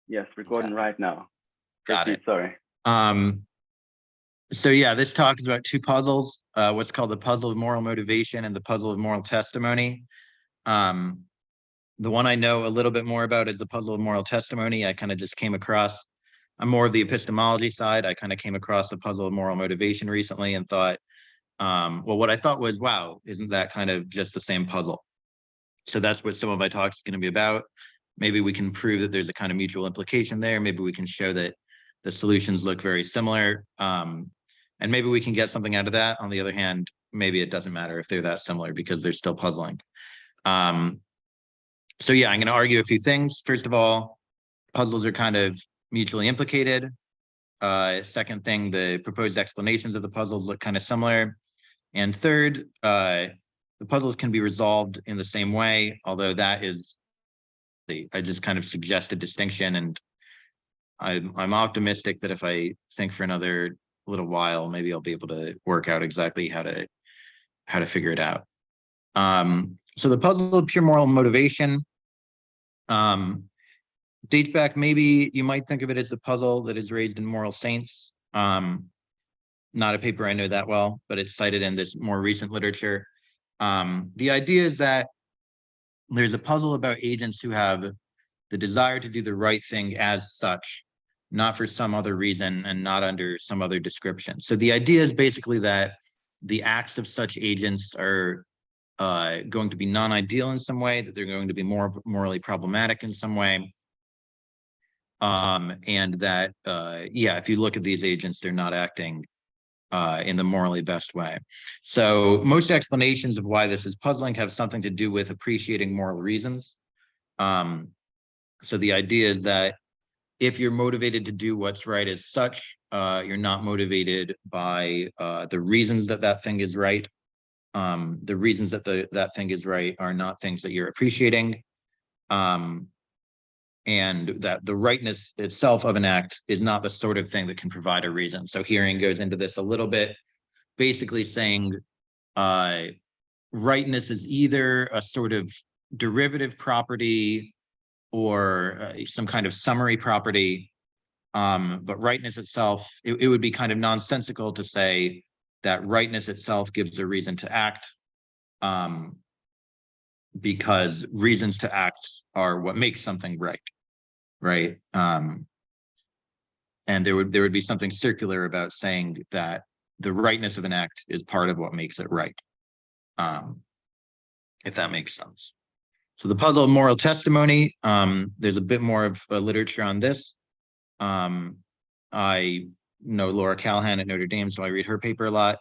Yes, recording right now. Got it. Sorry. So yeah, this talk is about two puzzles, what's called the puzzle of moral motivation and the puzzle of moral testimony. The one I know a little bit more about is the puzzle of moral testimony. I kind of just came across, I'm more of the epistemology side. I kind of came across the puzzle of moral motivation recently and thought, well, what I thought was, wow, isn't that kind of just the same puzzle? So that's what some of my talks is going to be about. Maybe we can prove that there's a kind of mutual implication there. Maybe we can show that the solutions look very similar. And maybe we can get something out of that. On the other hand, maybe it doesn't matter if they're that similar because they're still puzzling. So yeah, I'm going to argue a few things. First of all, puzzles are kind of mutually implicated. Second thing, the proposed explanations of the puzzles look kind of similar. And third, the puzzles can be resolved in the same way, although that is, I just kind of suggest a distinction, and I'm optimistic that if I think for another little while, maybe I'll be able to work out exactly how to figure it out. So the puzzle of pure moral motivation dates back, maybe you might think of it as the puzzle that is raised in Moral Saints. Not a paper I know that well, but it's cited in this more recent literature. The idea is that there's a puzzle about agents who have the desire to do the right thing as such, not for some other reason and not under some other description. So the idea is basically that the acts of such agents are going to be non-ideal in some way, that they're going to be more morally problematic in some way. And that, yeah, if you look at these agents, they're not acting in the morally best way. So most explanations of why this is puzzling have something to do with appreciating moral reasons. So the idea is that if you're motivated to do what's right as such, you're not motivated by the reasons that that thing is right. The reasons that that thing is right are not things that you're appreciating. And that the rightness itself of an act is not the sort of thing that can provide a reason. So Hearing goes into this a little bit, basically saying rightness is either a sort of derivative property or some kind of summary property, but rightness itself, it would be kind of nonsensical to say that rightness itself gives a reason to act, because reasons to act are what makes something right. Right. And there would be something circular about saying that the rightness of an act is part of what makes it right, if that makes sense. So the puzzle of moral testimony, there's a bit more of literature on this. I know Laura Callahan at Notre Dame, so I read her paper a lot.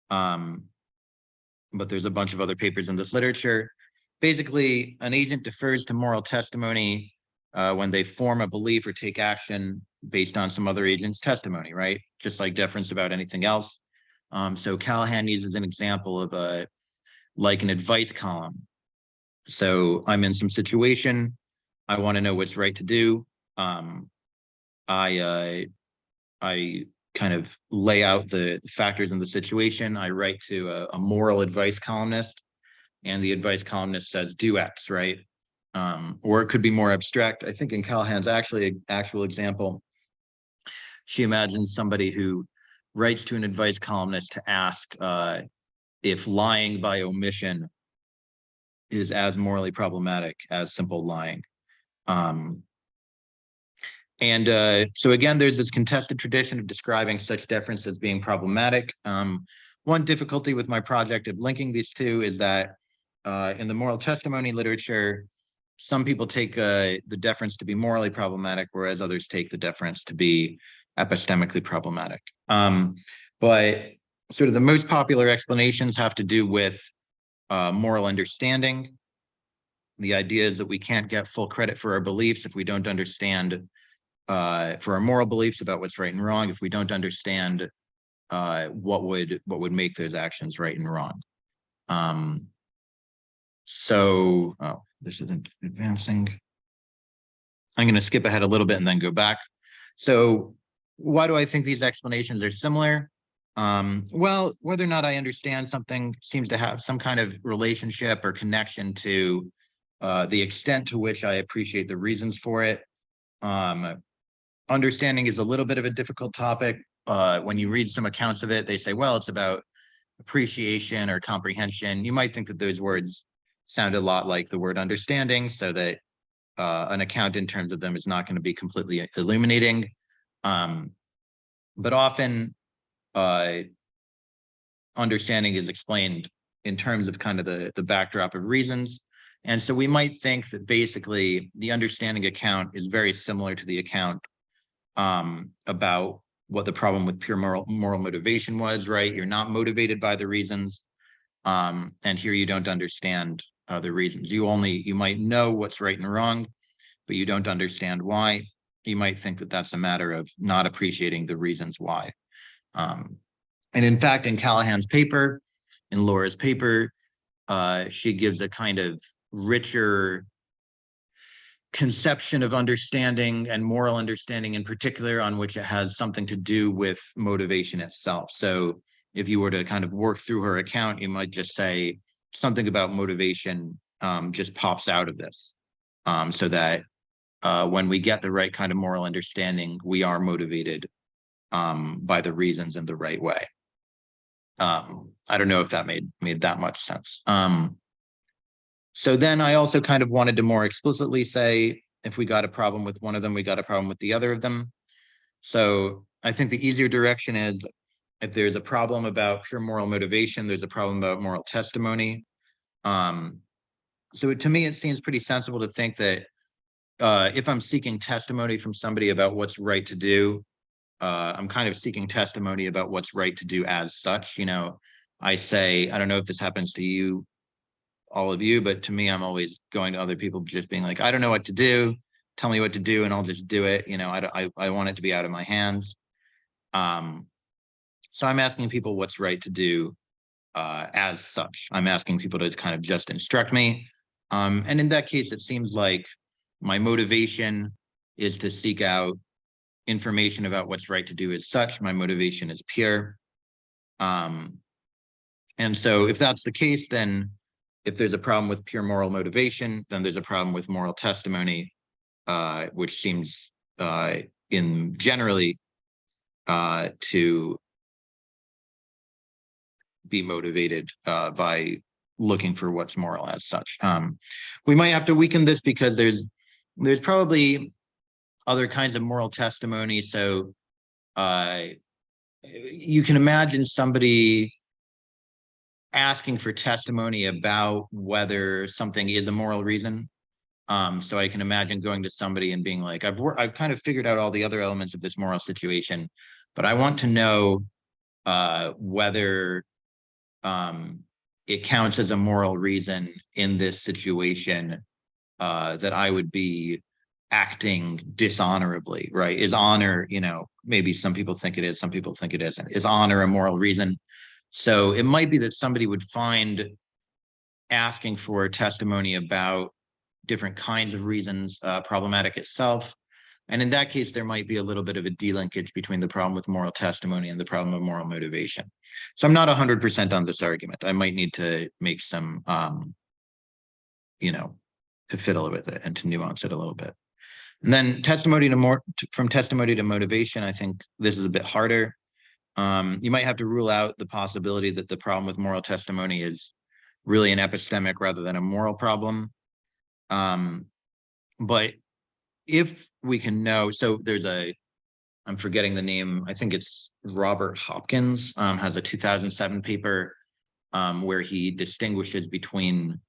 But there's a bunch of other papers in this literature. Basically, an agent defers to moral testimony when they form a belief or take action based on some other agent's testimony, right? Just like deference about anything else. So Callahan uses an example of like an advice column. So I'm in some situation, I want to know what's right to do. I kind of lay out the factors in the situation. I write to a moral advice columnist, and the advice columnist says, do X, right? Or it could be more abstract. I think in Callahan's actual example, she imagines somebody who writes to an advice columnist to ask if lying by omission is as morally problematic as simple lying. So again, there's this contested tradition of describing such deference as being problematic. One difficulty with my project of linking these two is that in the moral testimony literature, some people take the deference to be morally problematic, whereas others take the deference to be epistemically problematic. But sort of the most popular explanations have to do with moral understanding. The idea is that we can't get full credit for our beliefs if we don't understand, for our moral beliefs about what's right and wrong, if we don't understand what would make those actions right and wrong. So, oh, this isn't advancing. I'm going to skip ahead a little bit and then go back. So why do I think these explanations are similar? Well, whether or not I understand something seems to have some kind of relationship or connection to the extent to which I appreciate the reasons for it. Understanding is a little bit of a difficult topic. When you read some accounts of it, they say, well, it's about appreciation or comprehension. You might think that those words sound a lot like the word understanding, so that an account in terms of them is not going to be completely illuminating. But often understanding is explained in terms of kind of the backdrop of reasons. And so we might think that basically the understanding account is very similar to the account about what the problem with pure moral motivation was, right? You're not motivated by the reasons. And here you don't understand the reasons. You might know what's right and wrong, but you don't understand why. You might think that that's a matter of not appreciating the reasons why. And in fact, in Callahan's paper, in Laura's paper, she gives a kind of richer conception of understanding and moral understanding in particular, on which it has something to do with motivation itself. So if you were to kind of work through her account, you might just say something about motivation just pops out of this, so that when we get the right kind of moral understanding, we are motivated by the reasons in the right way. I don't know if that made that much sense. So then I also kind of wanted to more explicitly say, if we got a problem with one of them, we got a problem with the other of them. So I think the easier direction is, if there's a problem about pure moral motivation, there's a problem about moral testimony. So to me, it seems pretty sensible to think that if I'm seeking testimony from somebody about what's right to do, I'm kind of seeking testimony about what's right to do as such. You know, I say, I don't know if this happens to you, all of you, but to me, I'm always going to other people just being like, I don't know what to do, tell me what to do and I'll just do it. You know, I want it to be out of my hands. So I'm asking people what's right to do as such. I'm asking people to kind of just instruct me. And in that case, it seems like my motivation is to seek out information about what's right to do as such. My motivation is pure. And so if that's the case, then if there's a problem with pure moral motivation, then there's a problem with moral testimony, which seems in generally to be motivated by looking for what's moral as such. We might have to weaken this because there's probably other kinds of moral testimony. So you can imagine somebody asking for testimony about whether something is a moral reason. So I can imagine going to somebody and being like, I've kind of figured out all the other elements of this moral situation, but I want to know whether it counts as a moral reason in this situation that I would be acting dishonorably, right? Is honor, you know, maybe some people think it is, some people think it isn't. Is honor a moral reason? So it might be that somebody would find asking for testimony about different kinds of reasons problematic itself. And in that case, there might be a little bit of a delinkage between the problem with moral testimony and the problem of moral motivation. So I'm not 100% on this argument. I might need to make some, you know, to fiddle with it and to nuance it a little bit. And then testimony from testimony to motivation, I think this is a bit harder. You might have to rule out the possibility that the problem with moral testimony is really an epistemic rather than a moral problem. But if we can know, so there's I'm forgetting the name, I think it's Robert Hopkins, has a 2007 paper where he distinguishes between,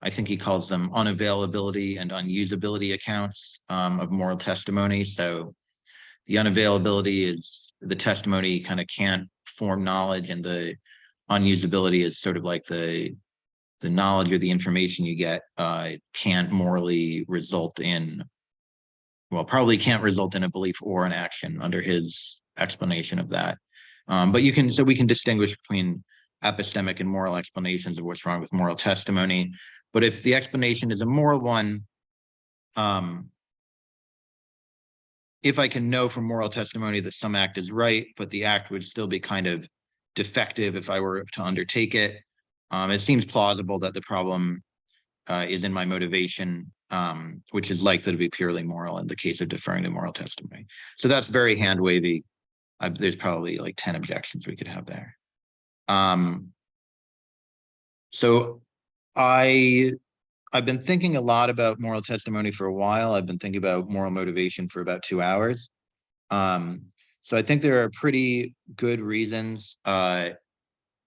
I think he calls them unavailability and unusability accounts of moral testimony. So the unavailability is the testimony kind of can't form knowledge, and the unusability is sort of like the knowledge or the information you get can't morally result in, well, probably can't result in a belief or an action under his explanation of that. But we can distinguish between epistemic and moral explanations of what's wrong with moral testimony. But if the explanation is a moral one, if I can know from moral testimony that some act is right, but the act would still be kind of defective if I were to undertake it, it seems plausible that the problem is in my motivation, which is likely to be purely moral in the case of deferring to moral testimony. So that's very hand wavy. There's probably like 10 objections we could have there. So I've been thinking a lot about moral testimony for a while. I've been thinking about moral motivation for about 2 hours. So I think there are pretty good reasons to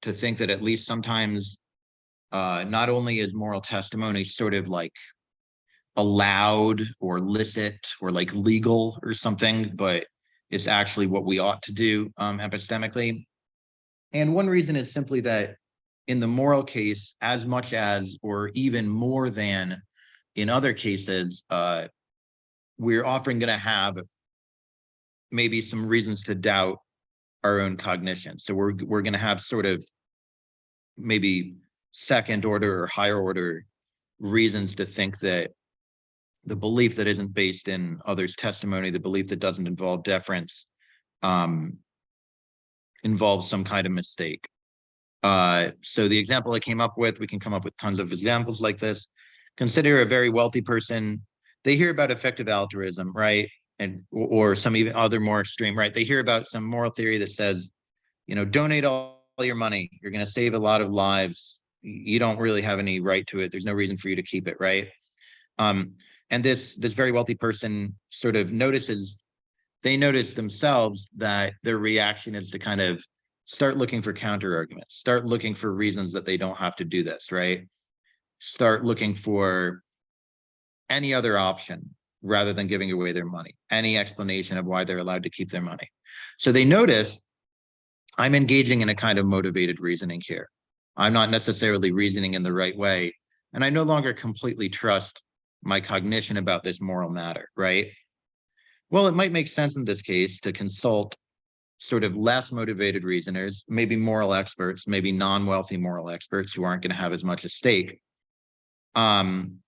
think that at least sometimes not only is moral testimony sort of like allowed or licit or like legal or something, but it's actually what we ought to do epistemically. And one reason is simply that in the moral case, as much as or even more than in other cases, we're often going to have maybe some reasons to doubt our own cognition. So we're going to have sort of maybe second order or higher order reasons to think that the belief that isn't based in others' testimony, the belief that doesn't involve deference, involves some kind of mistake. So the example I came up with, we can come up with tons of examples like this. Consider a very wealthy person. They hear about effective altruism, right? Or some even other more extreme, right? They hear about some moral theory that says, donate all your money. You're going to save a lot of lives. You don't really have any right to it. There's no reason for you to keep it, right? And this very wealthy person sort of they notice themselves that their reaction is to kind of start looking for counter arguments, start looking for reasons that they don't have to do this, right? Start looking for any other option rather than giving away their money, any explanation of why they're allowed to keep their money. So they notice, I'm engaging in a kind of motivated reasoning here. I'm not necessarily reasoning in the right way, and I no longer completely trust my cognition about this moral matter, right? Well, it might make sense in this case to consult sort of less motivated reasoners, maybe moral experts, maybe non-wealthy moral experts who aren't going to have as much at stake. And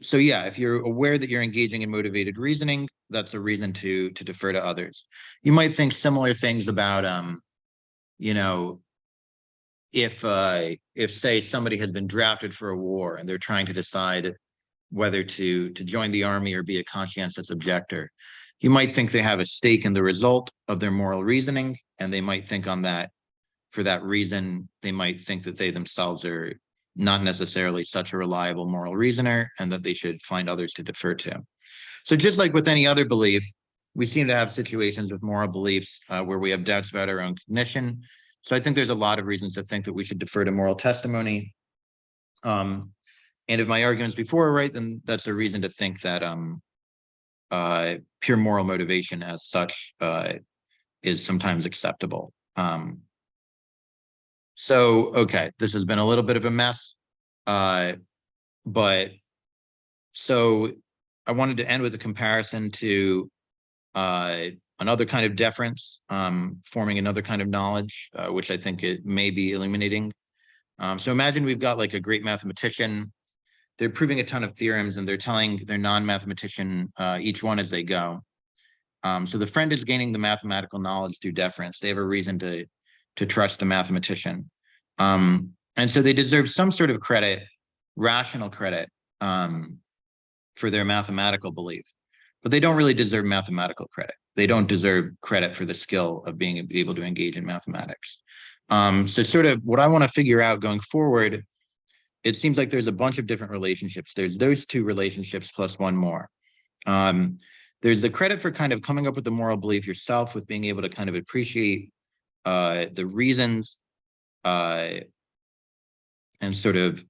so, yeah, if you're aware that you're engaging in motivated reasoning, that's a reason to defer to others. You might think similar things about, if say somebody has been drafted for a war and they're trying to decide whether to join the army or be a conscientious objector, you might think they have a stake in the result of their moral reasoning, and they might think for that reason, they might think that they themselves are not necessarily such a reliable moral reasoner and that they should find others to defer to. So just like with any other belief, we seem to have situations with moral beliefs where we have doubts about our own cognition. So I think there's a lot of reasons to think that we should defer to moral testimony. And if my arguments before are right, then that's a reason to think that pure moral motivation as such is sometimes acceptable. So, okay, this has been a little bit of a mess, but so I wanted to end with a comparison to another kind of deference, forming another kind of knowledge, which I think it may be illuminating. So imagine we've got like a great mathematician. They're proving a ton of theorems and they're telling their non-mathematician each one as they go. So the friend is gaining the mathematical knowledge through deference. They have a reason to trust the mathematician. And so they deserve some sort of credit, rational credit, for their mathematical belief. But they don't really deserve mathematical credit. They don't deserve credit for the skill of being able to engage in mathematics. So sort of what I want to figure out going forward, it seems like there's a bunch of different relationships. There's those two relationships plus one more. There's the credit for kind of coming up with the moral belief yourself, with being able to kind of appreciate the reasons and sort of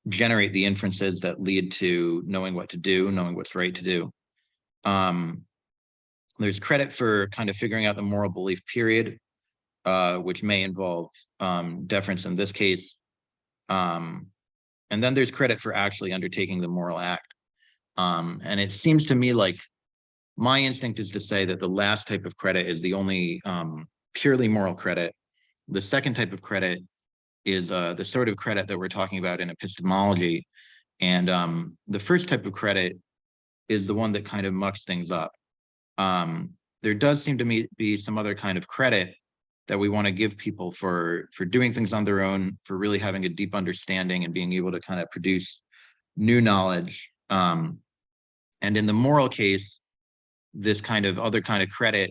generate the inferences that lead to knowing what to do, knowing what's right to do. There's credit for kind of figuring out the moral belief period, which may involve deference in this case. And then there's credit for actually undertaking the moral act. And it seems to me like my instinct is to say that the last type of credit is the only purely moral credit. The second type of credit is the sort of credit that we're talking about in epistemology. And the first type of credit is the one that kind of mucks things up. There does seem to me be some other kind of credit that we want to give people for doing things on their own, for really having a deep understanding and being able to kind of produce new knowledge. And in the moral case, this kind of other kind of credit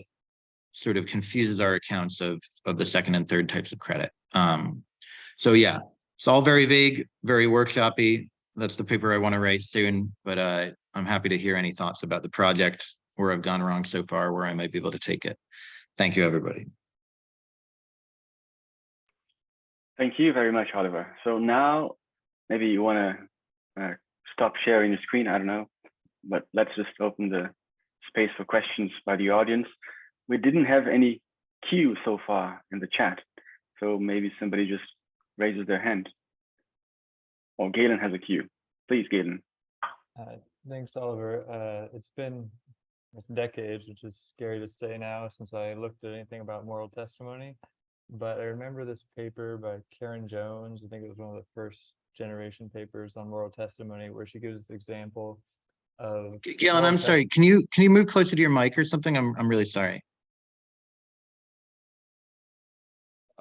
sort of confuses our accounts of the second and third types of credit. So yeah, it's all very vague, very workshopy. That's the paper I want to write soon, but I'm happy to hear any thoughts about the project, where I've gone wrong so far, where I might be able to take it. Thank you, everybody. Thank you very much, Oliver. So now maybe you want to stop sharing the screen, I don't know, but let's just open the space for questions by the audience. We didn't have any queue so far in the chat, so maybe somebody just raises their hand. Or Galen has a queue. Please, Galen. Thanks, Oliver. It's been decades, which is scary to say now, since I looked at anything about moral testimony. But I remember this paper by Karen Jones. I think it was one of the first generation papers on moral testimony, where she gives this example of Galen, I'm sorry. Can you move closer to your mic or something? I'm really sorry.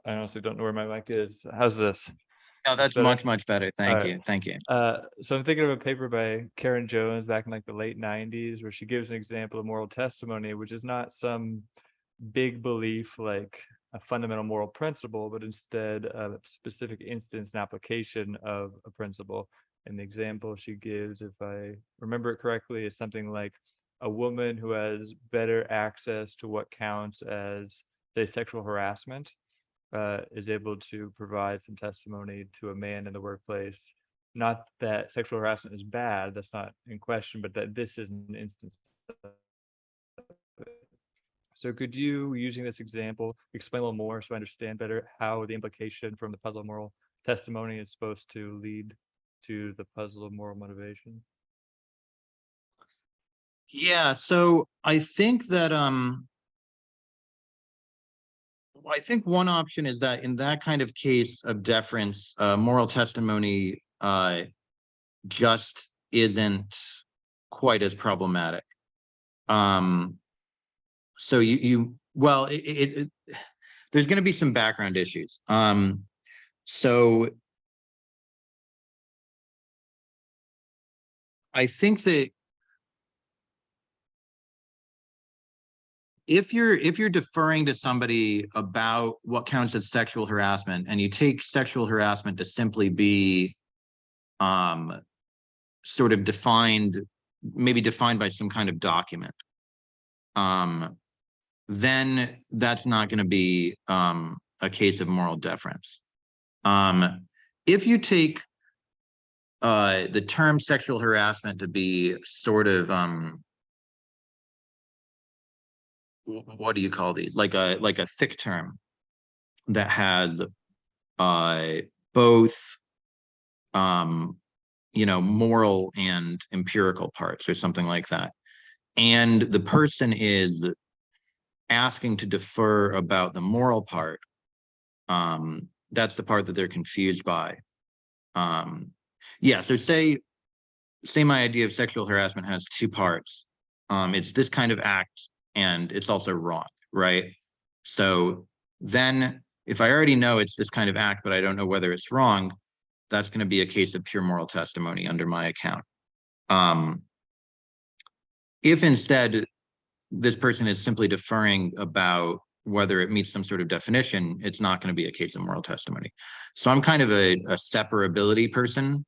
I honestly don't know where my mic is. How's this? No, that's much better. Thank you. Thank you. So I'm thinking of a paper by Karen Jones back in like the late 90s, where she gives an example of moral testimony, which is not some big belief like a fundamental moral principle, but instead a specific instance and application of a principle. And the example she gives, if I remember it correctly, is something like a woman who has better access to what counts as, say, sexual harassment, is able to provide some testimony to a man in the workplace. Not that sexual harassment is bad, that's not in question, but that this is an instance of it. So could you, using this example, explain a little more so I understand better how the implication from the puzzle of moral testimony is supposed to lead to the puzzle of moral motivation? Yeah, so I think that I think one option is that in that kind of case of deference, moral testimony just isn't quite as problematic. So well, there's going to be some background issues. So I think that if you're deferring to somebody about what counts as sexual harassment, and you take sexual harassment to simply be sort of defined, maybe defined by some kind of document, then that's not going to be a case of moral deference. If you take the term sexual harassment to be sort of what do you call these? Like a thick term that has both moral and empirical parts or something like that, and the person is asking to defer about the moral part, that's the part that they're confused by. Yeah, so say my idea of sexual harassment has two parts. It's this kind of act, and it's also wrong, right? So then if I already know it's this kind of act, but I don't know whether it's wrong, that's going to be a case of pure moral testimony under my account. If instead this person is simply deferring about whether it meets some sort of definition, it's not going to be a case of moral testimony. So I'm kind of a separability person,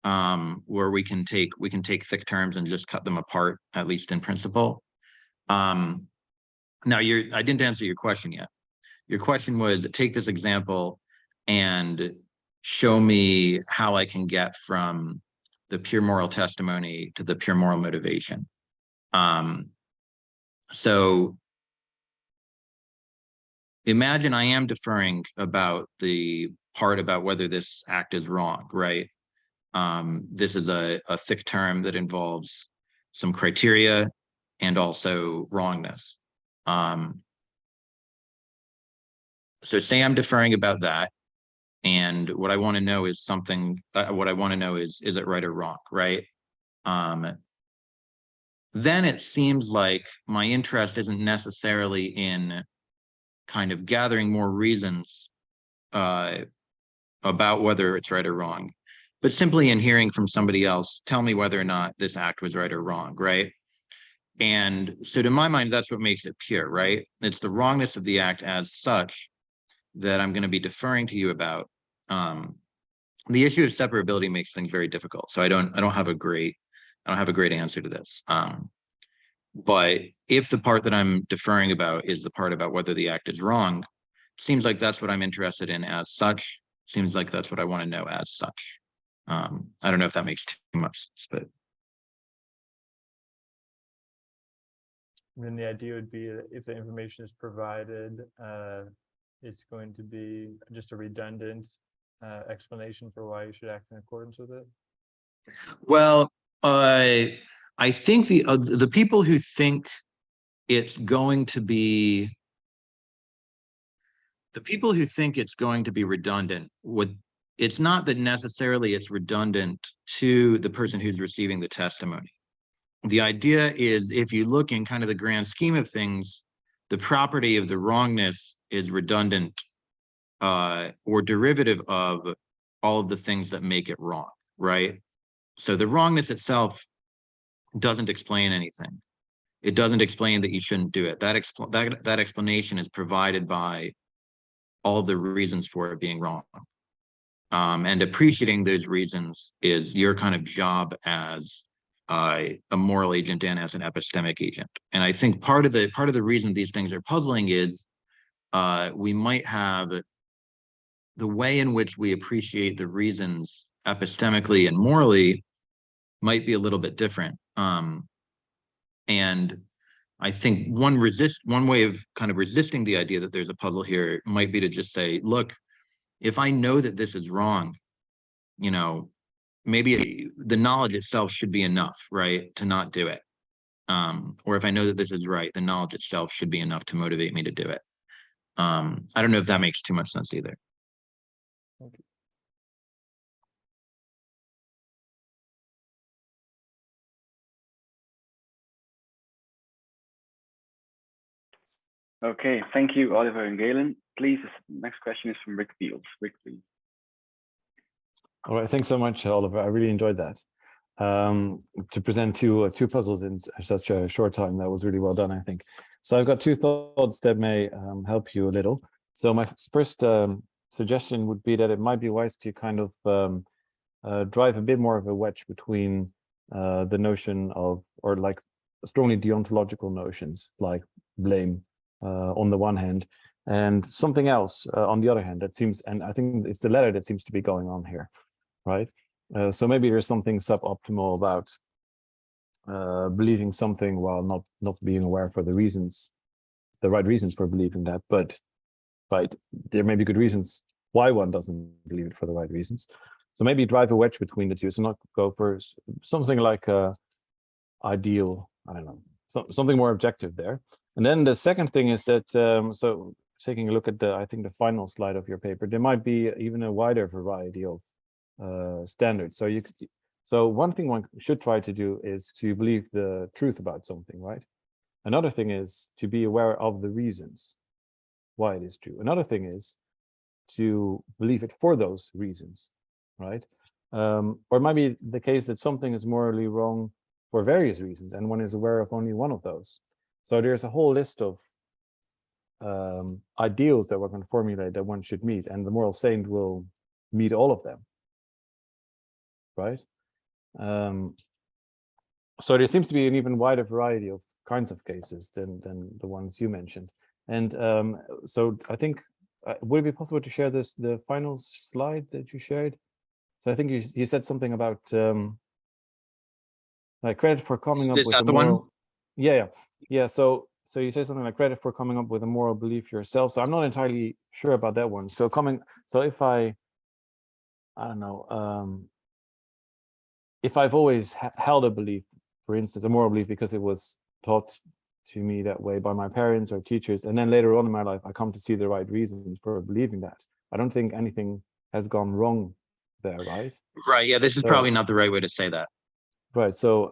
where we can take thick terms and just cut them apart, at least in principle. Now I didn't answer your question yet. Your question was, take this example and show me how I can get from the pure moral testimony to the pure moral motivation. So imagine I am deferring about the part about whether this act is wrong, right? This is a thick term that involves some criteria and also wrongness. So say I'm deferring about that, and what I want to know is something, what I want to know is it right or wrong, right? Then it seems like my interest isn't necessarily in kind of gathering more reasons about whether it's right or wrong, but simply in hearing from somebody else, tell me whether or not this act was right or wrong, right? And so to my mind, that's what makes it pure, right? It's the wrongness of the act as such that I'm going to be deferring to you about. The issue of separability makes things very difficult. So I don't have a great answer to this. But if the part that I'm deferring about is the part about whether the act is wrong, seems like that's what I'm interested in as such. Seems like that's what I want to know as such. I don't know if that makes too much sense, but. Then the idea would be that if the information is provided, it's going to be just a redundant explanation for why you should act in accordance with it. Well, I think the people who think it's going to be redundant it's not that necessarily it's redundant to the person who's receiving the testimony. The idea is, if you look in kind of the grand scheme of things, the property of the wrongness is redundant or derivative of all of the things that make it wrong, right? So the wrongness itself doesn't explain anything. It doesn't explain that you shouldn't do it. That explanation is provided by all of the reasons for it being wrong. And appreciating those reasons is your kind of job as a moral agent and as an epistemic agent. And I think part of the reason these things are puzzling is we might have the way in which we appreciate the reasons epistemically and morally might be a little bit different. And I think one way of kind of resisting the idea that there's a puzzle here might be to just say, look, if I know that this is wrong, maybe the knowledge itself should be enough, right, to not do it. Or if I know that this is right, the knowledge itself should be enough to motivate me to do it. I don't know if that makes too much sense either. Thank you. Okay, thank you, Oliver and Galen. Please, the next question is from Rick Fields. Rick, please. All right, thanks so much, Oliver. I really enjoyed that. To present two puzzles in such a short time, that was really well done, I think. So I've got two thoughts that may help you a little. So my first suggestion would be that it might be wise to kind of drive a bit more of a wedge between the notion of, or like strongly deontological notions, like blame on the one hand, and something else on the other hand that seems, and I think it's the latter that seems to be going on here, right? So maybe there's something suboptimal about believing something while not being aware for the right reasons for believing that, but right, there may be good reasons why one doesn't believe it for the right reasons. So maybe drive a wedge between the two. So not go for something like ideal, I don't know, something more objective there. And then the second thing is that, so taking a look at I think the final slide of your paper, there might be even a wider variety of standards. So one thing one should try to do is to believe the truth about something, right? Another thing is to be aware of the reasons why it is true. Another thing is to believe it for those reasons, right? Or it might be the case that something is morally wrong for various reasons, and one is aware of only one of those. So there's a whole list of ideals that we're going to formulate that one should meet, and the moral saint will meet all of them, right? So there seems to be an even wider variety of kinds of cases than the ones you mentioned. And so I think, would it be possible to share the final slide that you shared? So I think you said something about like credit for coming up with a moral. Yeah. So you say something like credit for coming up with a moral belief yourself. So I'm not entirely sure about that one. So if I don't know, if I've always held a belief, for instance, a moral belief because it was taught to me that way by my parents or teachers, and then later on in my life I come to see the right reasons for believing that, I don't think anything has gone wrong there, right? Right. Yeah, this is probably not the right way to say that. Right. So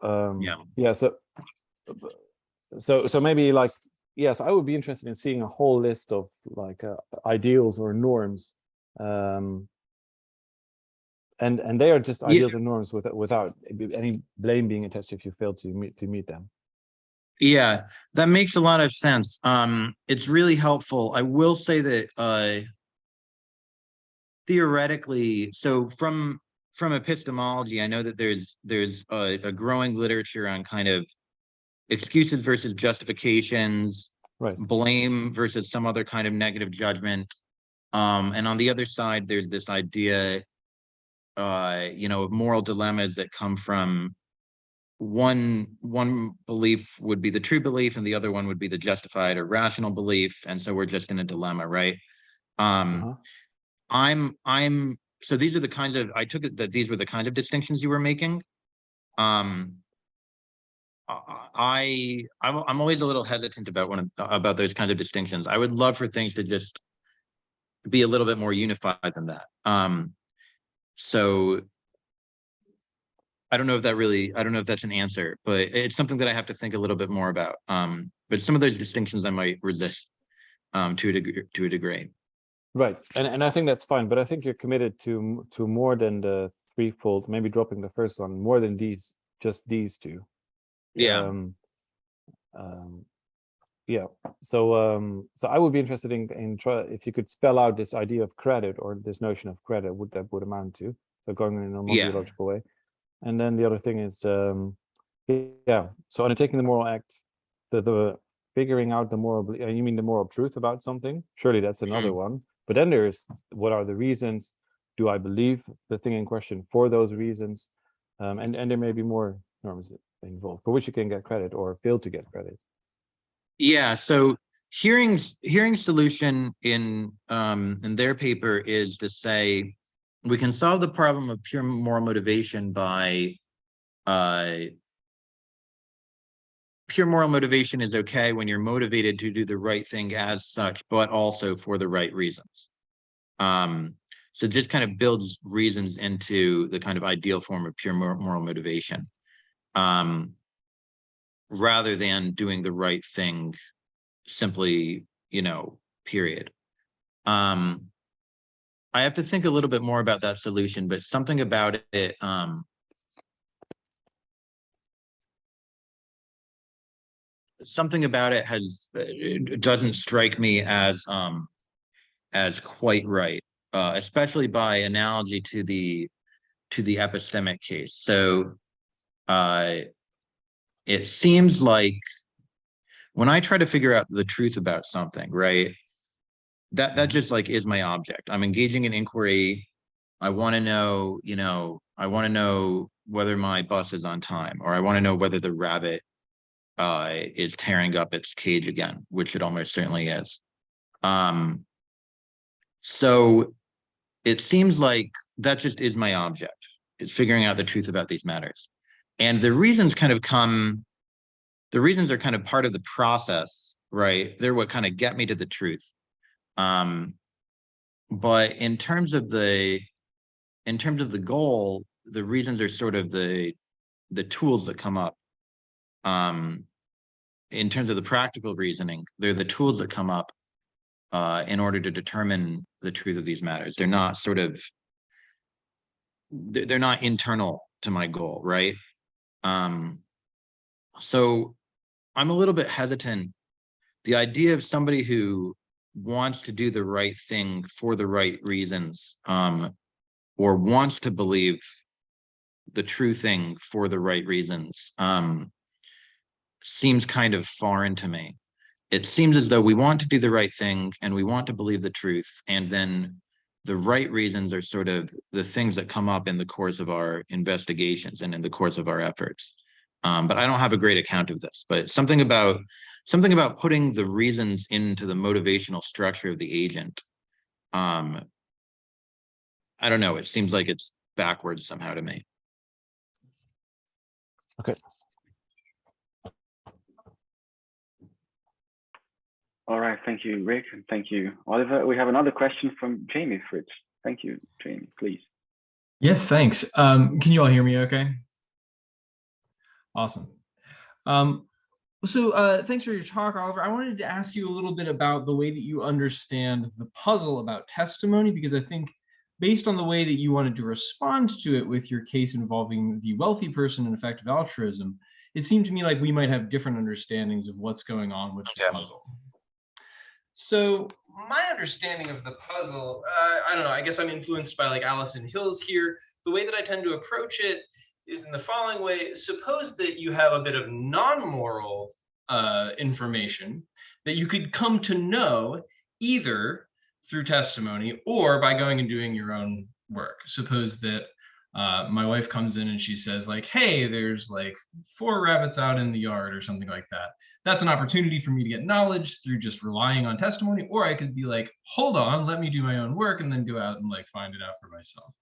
so maybe like yes, I would be interested in seeing a whole list of like ideals or norms, and they are just ideals or norms without any blame being attached if you fail to meet them. Yeah, that makes a lot of sense. It's really helpful. I will say that theoretically, so from epistemology, I know that there's a growing literature on kind of excuses versus justifications, Right. blame versus some other kind of negative judgment. And on the other side, there's this idea, of moral dilemmas that come from one belief would be the true belief, and the other one would be the justified or rational belief, and so we're just in a dilemma, right? So these are the kinds of, I took it that these were the kinds of distinctions you were making. I'm always a little hesitant about those kinds of distinctions. I would love for things to just be a little bit more unified than that. So I don't know if that's an answer, but it's something that I have to think a little bit more about. But some of those distinctions I might resist to a degree. Right, and I think that's fine, but I think you're committed to more than the threefold, maybe dropping the first one, more than just these two. Yeah. Yeah. So I would be interested in try if you could spell out this idea of credit, or this notion of credit, what that would amount to. So going in a non-biological way. And then the other thing is, so undertaking the moral act, the figuring out the moral, you mean the moral truth about something? Surely that's another one. But then there's, what are the reasons? Do I believe the thing in question for those reasons? And there may be more norms involved for which you can get credit or fail to get credit. Yeah. So Hearing's solution in their paper is to say we can solve the problem of pure moral motivation by pure moral motivation is okay when you're motivated to do the right thing as such, but also for the right reasons. So just kind of builds reasons into the kind of ideal form of pure moral motivation, rather than doing the right thing simply, period. I have to think a little bit more about that solution, but something about it, it doesn't strike me as quite right, especially by analogy to the epistemic case. So it seems like when I try to figure out the truth about something, right, that just like is my object. I'm engaging in inquiry. I want to know, whether my bus is on time, or I want to know whether the rabbit is tearing up its cage again, which it almost certainly is. So it seems like that just is my object. It's figuring out the truth about these matters. And the reasons are kind of part of the process, right? They're what kind of get me to the truth. But in terms of the goal, the reasons are sort of the tools that come up. In terms of the practical reasoning, they're the tools that come up in order to determine the truth of these matters. They're not they're not internal to my goal, right? So I'm a little bit hesitant. The idea of somebody who wants to do the right thing for the right reasons, or wants to believe the true thing for the right reasons, seems kind of foreign to me. It seems as though we want to do the right thing and we want to believe the truth, and then the right reasons are sort of the things that come up in the course of our investigations and in the course of our efforts. But I don't have a great account of this, but something about putting the reasons into the motivational structure of the agent. I don't know, it seems like it's backwards somehow to me. Okay. All right, thank you, Rick, and thank you, Oliver. We have another question from Jamie Fritz. Thank you, Jamie, please. Yes, thanks. Can you all hear me okay? Awesome. So thanks for your talk, Oliver. I wanted to ask you a little bit about the way that you understand the puzzle about testimony, because I think based on the way that you wanted to respond to it with your case involving the wealthy person and effective altruism, it seemed to me like we might have different understandings of what's going on with the puzzle. So my understanding of the puzzle, I don't know, I guess I'm influenced by like Allison Hill's here. The way that I tend to approach it is in the following way. Suppose that you have a bit of non-moral information that you could come to know either through testimony or by going and doing your own work. Suppose that my wife comes in and she says like, hey, there's like 4 rabbits out in the yard or something like that. That's an opportunity for me to get knowledge through just relying on testimony, or I could be like, hold on, let me do my own work and then go out and like find it out for myself.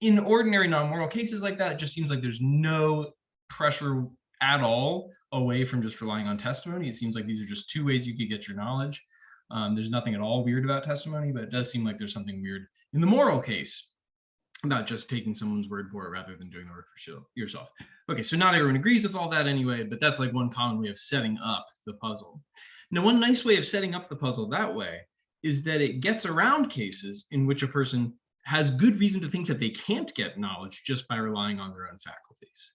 In ordinary non-moral cases like that, it just seems like there's no pressure at all away from just relying on testimony. It seems like these are just 2 ways you could get your knowledge. There's nothing at all weird about testimony, but it does seem like there's something weird in the moral case about just taking someone's word for it rather than doing the work for yourself. Okay, so not everyone agrees with all that anyway, but that's like one common way of setting up the puzzle. Now, one nice way of setting up the puzzle that way is that it gets around cases in which a person has good reason to think that they can't get knowledge just by relying on their own faculties.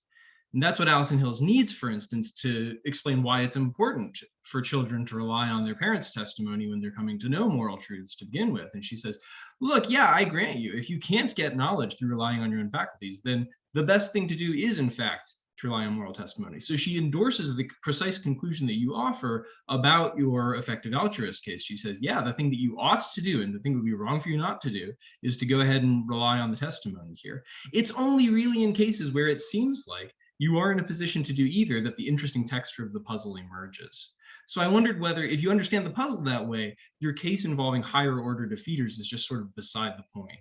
And that's what Allison Hills needs, for instance, to explain why it's important for children to rely on their parents' testimony when they're coming to know moral truths to begin with. And she says, look, yeah, I grant you, if you can't get knowledge through relying on your own faculties, then the best thing to do is, in fact, to rely on moral testimony. So she endorses the precise conclusion that you offer about your effective altruist case. She says, yeah, the thing that you ought to do and the thing that would be wrong for you not to do is to go ahead and rely on the testimony here. It's only really in cases where it seems like you are in a position to do either that the interesting texture of the puzzle emerges. So I wondered whether, if you understand the puzzle that way, your case involving higher order defeaters is just sort of beside the point.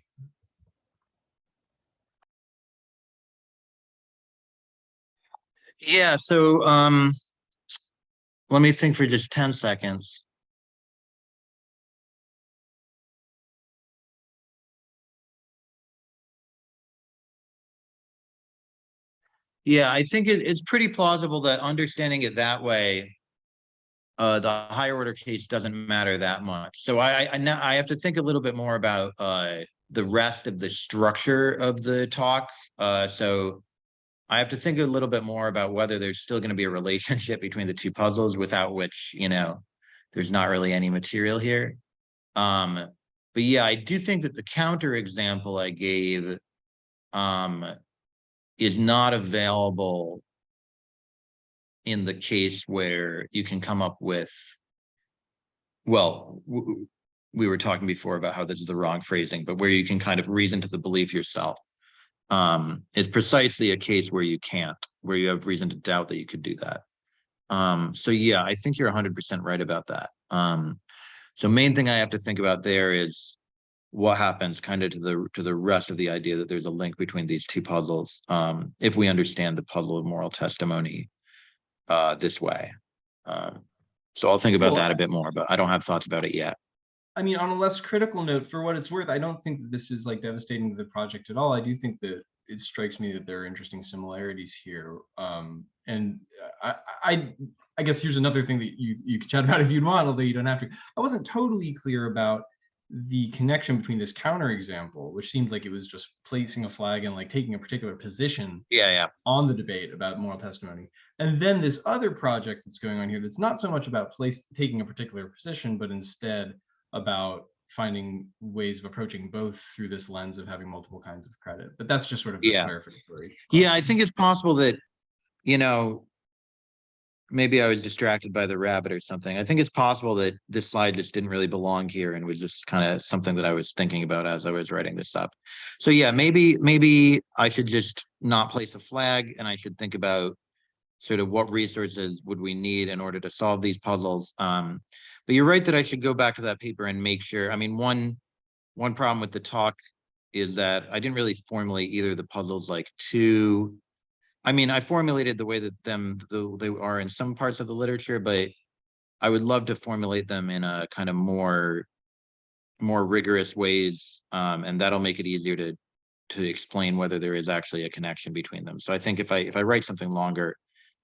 Yeah, so let me think for just 10 seconds. Yeah, I think it's pretty plausible that understanding it that way, the higher order case doesn't matter that much. So I have to think a little bit more about the rest of the structure of the talk. So I have to think a little bit more about whether there's still going to be a relationship between the 2 puzzles, without which, you know, there's not really any material here. But yeah, I do think that the counter example I gave is not available in the case where you can come up with, well, we were talking before about how this is the wrong phrasing, but where you can kind of reason to the belief yourself. Is precisely a case where you can't, where you have reason to doubt that you could do that. So yeah, I think you're 100% right about that. So main thing I have to think about there is what happens kind of to the rest of the idea that there's a link between these 2 puzzles, if we understand the puzzle of moral testimony this way. So I'll think about that a bit more, but I don't have thoughts about it yet. I mean, on a less critical note, for what it's worth, I don't think that this is like devastating to the project at all. I do think that it strikes me that there are interesting similarities here. And I guess here's another thing that you could chat about if you'd want, although you don't have to. I wasn't totally clear about the connection between this counterexample, which seemed like it was just placing a flag and like taking a particular position on the debate about moral testimony. And then this other project that's going on here that's not so much about taking a particular position, but instead about finding ways of approaching both through this lens of having multiple kinds of credit. But that's just sort of clarificatory. Yeah, I think it's possible that, you know, maybe I was distracted by the rabbit or something. I think it's possible that this slide just didn't really belong here and was just kind of something that I was thinking about as I was writing this up. So yeah, maybe I should just not place a flag, and I should think about sort of what resources would we need in order to solve these puzzles. But you're right that I should go back to that paper and make sure. I mean, one problem with the talk is that I didn't really formulate either the puzzles like two. I mean, I formulated the way that they are in some parts of the literature, but I would love to formulate them in a kind of more rigorous ways, and that'll make it easier to explain whether there is actually a connection between them. So I think if I write something longer,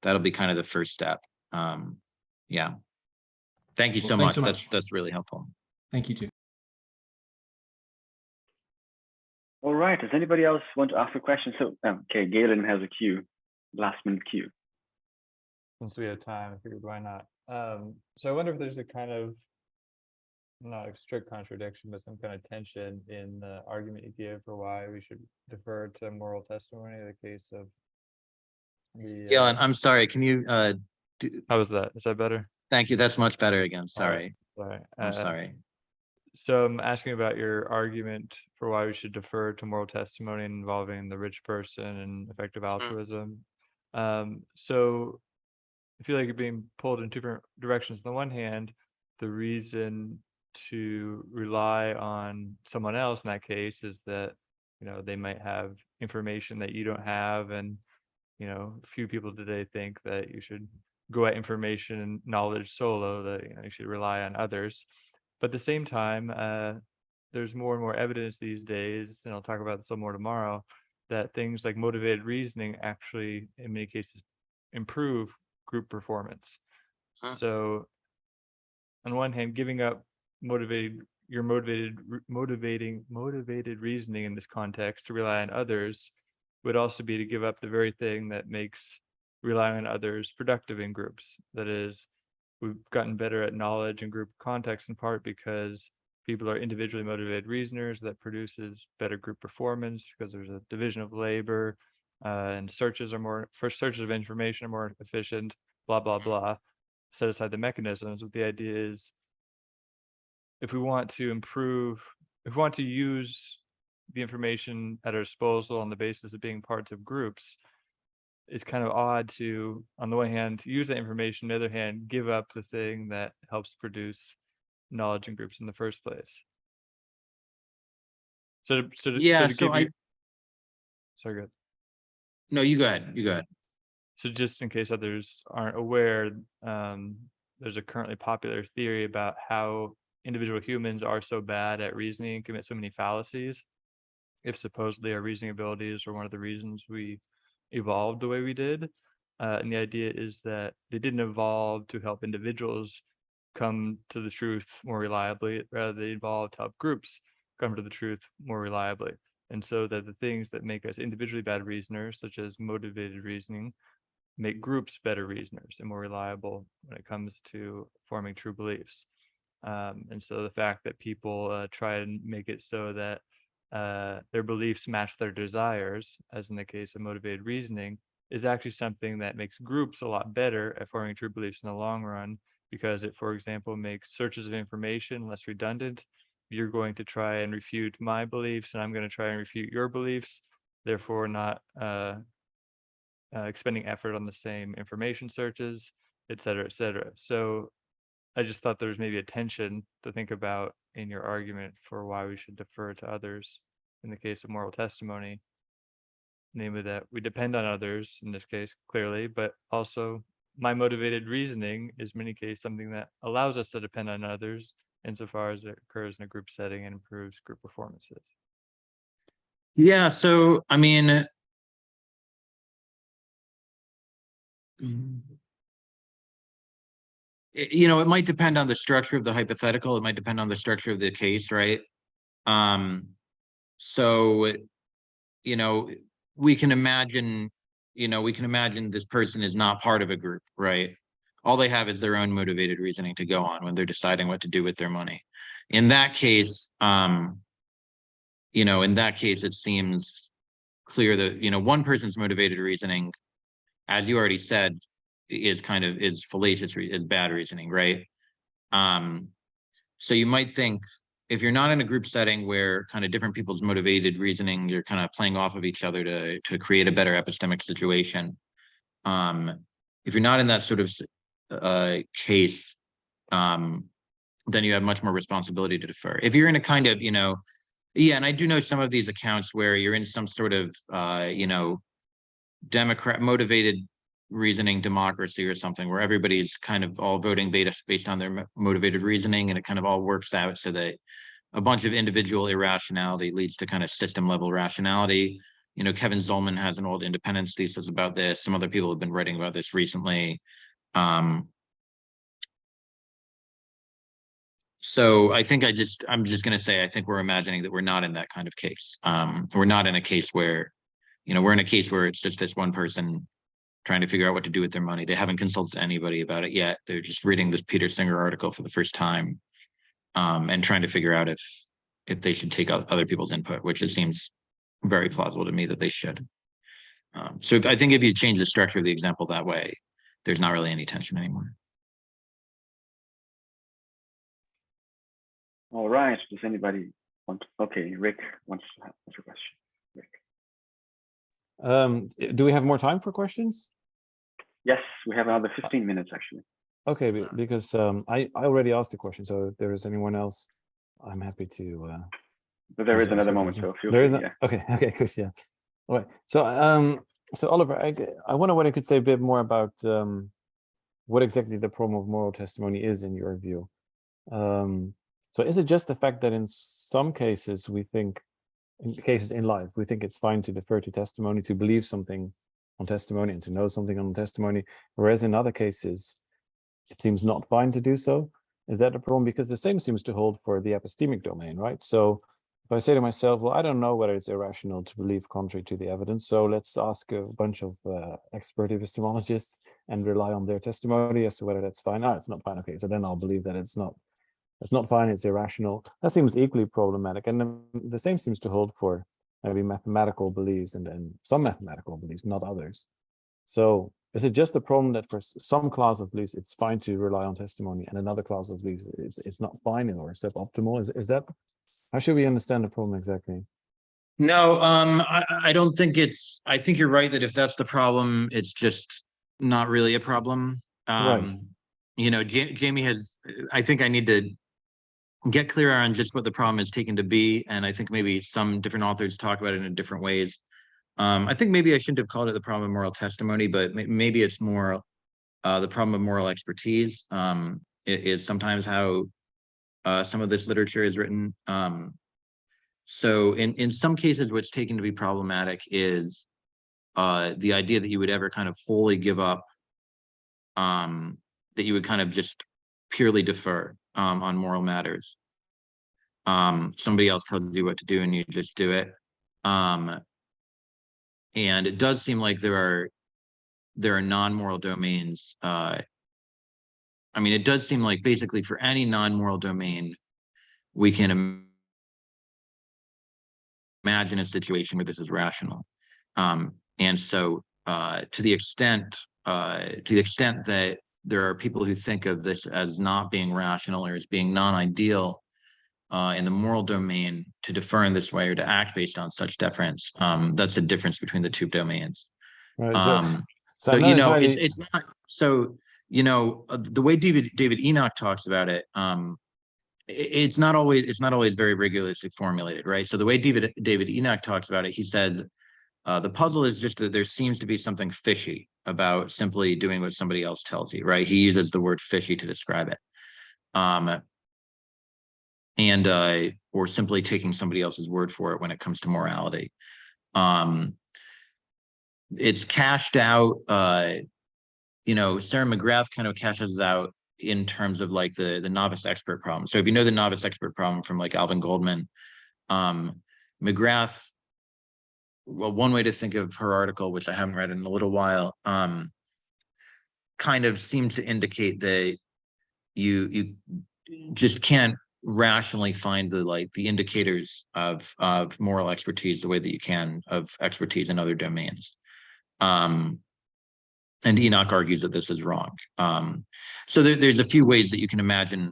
that'll be kind of the first step. Yeah. Thank you Well, so thanks much. so much. That's really helpful. Thank you too. All right. Does anybody else want to ask a question? So, okay, Galen has a queue, last minute queue. Since we have time, I figured why not. So I wonder if there's a kind of, not a strict contradiction, but some kind of tension in the argument you give for why we should defer to moral testimony in the case of the. Galen, I'm sorry. Can you, How was that? Is that better? thank you. That's much better again. All right, Sorry. sorry. I'm sorry. So I'm asking about your argument for why we should defer to moral testimony involving the rich person and effective altruism. So I feel like you're being pulled in different directions. On the one hand, the reason to rely on someone else in that case is that, you know, they might have information that you don't have, and, you know, few people today think that you should go at information and knowledge solo, that, you know, you should rely on others. But at the same time, there's more and more evidence these days, and I'll talk about this a little more tomorrow, that things like motivated reasoning actually, in many cases, improve group performance. So on one hand, giving up motivated reasoning in this context to rely on others would also be to give up the very thing that makes relying on others productive in groups. That is, we've gotten better at knowledge and group context in part because people are individually motivated reasoners. That produces better group performance because there's a division of labor, and searches of information are more efficient, blah, blah, blah. Set aside the mechanisms, but the idea is, if we want to use the information at our disposal on the basis of being parts of groups, it's kind of odd to, on the one hand, use that information, on the other hand, give up the thing that helps produce knowledge in groups in the first place. Sorry, good. No, you go ahead. You go ahead. So just in case others aren't aware, there's a currently popular theory about how individual humans are so bad at reasoning and commit so many fallacies, if supposedly our reasoning abilities are one of the reasons we evolved the way we did. And the idea is that they didn't evolve to help individuals come to the truth more reliably, rather they evolved to help groups come to the truth more reliably. And so that the things that make us individually bad reasoners, such as motivated reasoning, make groups better reasoners and more reliable when it comes to forming true beliefs. And so the fact that people try and make it so that their beliefs match their desires, as in the case of motivated reasoning, is actually something that makes groups a lot better at forming true beliefs in the long run, because it, for example, makes searches of information less redundant. You're going to try and refute my beliefs, and I'm going to try and refute your beliefs, therefore not expending effort on the same information searches, et cetera, et cetera. So I just thought there was maybe a tension to think about in your argument for why we should defer to others in the case of moral testimony, namely that we depend on others in this case, clearly, but also my motivated reasoning is in many cases something that allows us to depend on others insofar as it occurs in a group setting and improves group performances. Yeah, so I mean, you know, it might depend on the structure of the hypothetical. It might depend on the structure of the case, right? So, you know, we can imagine this person is not part of a group, right? All they have is their own motivated reasoning to go on when they're deciding what to do with their money. In that case, you know, it seems clear that, you know, one person's motivated reasoning, as you already said, is fallacious, is bad reasoning, right? So you might think, if you're not in a group setting where kind of different people's motivated reasoning, you're kind of playing off of each other to create a better epistemic situation. If you're not in that sort of case, then you have much more responsibility to defer. If you're in a kind of, you know, yeah, and I do know some of these accounts where you're in some sort of, you know, Democrat motivated reasoning democracy or something, where everybody's kind of all voting based on their motivated reasoning, and it kind of all works out so that a bunch of individual irrationality leads to kind of system level rationality. Kevin Zollman has an old independence thesis about this. Some other people have been writing about this recently. So I think I'm just going to say, I think we're imagining that we're not in that kind of case. We're not in a case where, we're in a case where it's just this one person trying to figure out what to do with their money. They haven't consulted anybody about it yet. They're just reading this Peter Singer article for the first time, and trying to figure out if they should take other people's input, which it seems very plausible to me that they should. So I think if you change the structure of the example that way, there's not really any tension anymore. All right. Does anybody want? Okay, Rick wants to ask a question. Rick. Do we have more time for questions? Yes, we have another 15 minutes actually. Okay, because I already asked a question, so if there is anyone else, I'm happy to. But there is answer another a moment, question. so feel There is free. a, okay, good, yeah. All right. So Oliver, I wonder what I could say a bit more about what exactly the problem of moral testimony is in your view. So is it just the fact that in some cases we think, in cases in life, we think it's fine to defer to testimony, to believe something on testimony and to know something on testimony, whereas in other cases, it seems not fine to do so? Is that a problem? Because the same seems to hold for the epistemic domain, right? So if I say to myself, well, I don't know whether it's irrational to believe contrary to the evidence, so let's ask a bunch of expert epistemologists and rely on their testimony as to whether that's fine. Ah, it's not fine. Okay, so then I'll believe that it's not fine, it's irrational. That seems equally problematic. And then the same seems to hold for maybe mathematical beliefs and some mathematical beliefs, not others. So is it just a problem that for some class of beliefs, it's fine to rely on testimony, and another class of beliefs, it's not fine or suboptimal? Is that, how should we understand the problem exactly? No, I don't think I think you're right that if that's the problem, it's just not really a problem. Right. Jamie has, I think I need to get clearer on just what the problem is taken to be. And I think maybe some different authors talk about it in different ways. I think maybe I shouldn't have called it the problem of moral testimony, but maybe it's more the problem of moral expertise. It is sometimes how some of this literature is written. So in some cases, what's taken to be problematic is the idea that you would ever kind of wholly give up, that you would kind of just purely defer on moral matters. Somebody else tells you what to do and you just do it. And it does seem like there are non-moral domains. I mean, it does seem like basically for any non-moral domain, we can imagine a situation where this is rational. And so to the extent that there are people who think of this as not being rational or as being non-ideal in the moral domain to defer in this way or to act based on such deference, that's the difference between the two domains. Right. So it's not so, the way David Enoch talks about it, it's not always very rigorously formulated, right? So the way David Enoch talks about it, he says the puzzle is just that there seems to be something fishy about simply doing what somebody else tells you, right? He uses the word fishy to describe it. Or simply taking somebody else's word for it when it comes to morality. It's cashed out, Sarah McGrath kind of cashes out in terms of like the novice expert problem. So if you know the novice expert problem from like Alvin Goldman, McGrath, well, one way to think of her article, which I haven't read in a little while, kind of seemed to indicate that you just can't rationally find the indicators of moral expertise the way that you can of expertise in other domains. And Enoch argues that this is wrong. So there's a few ways that you can imagine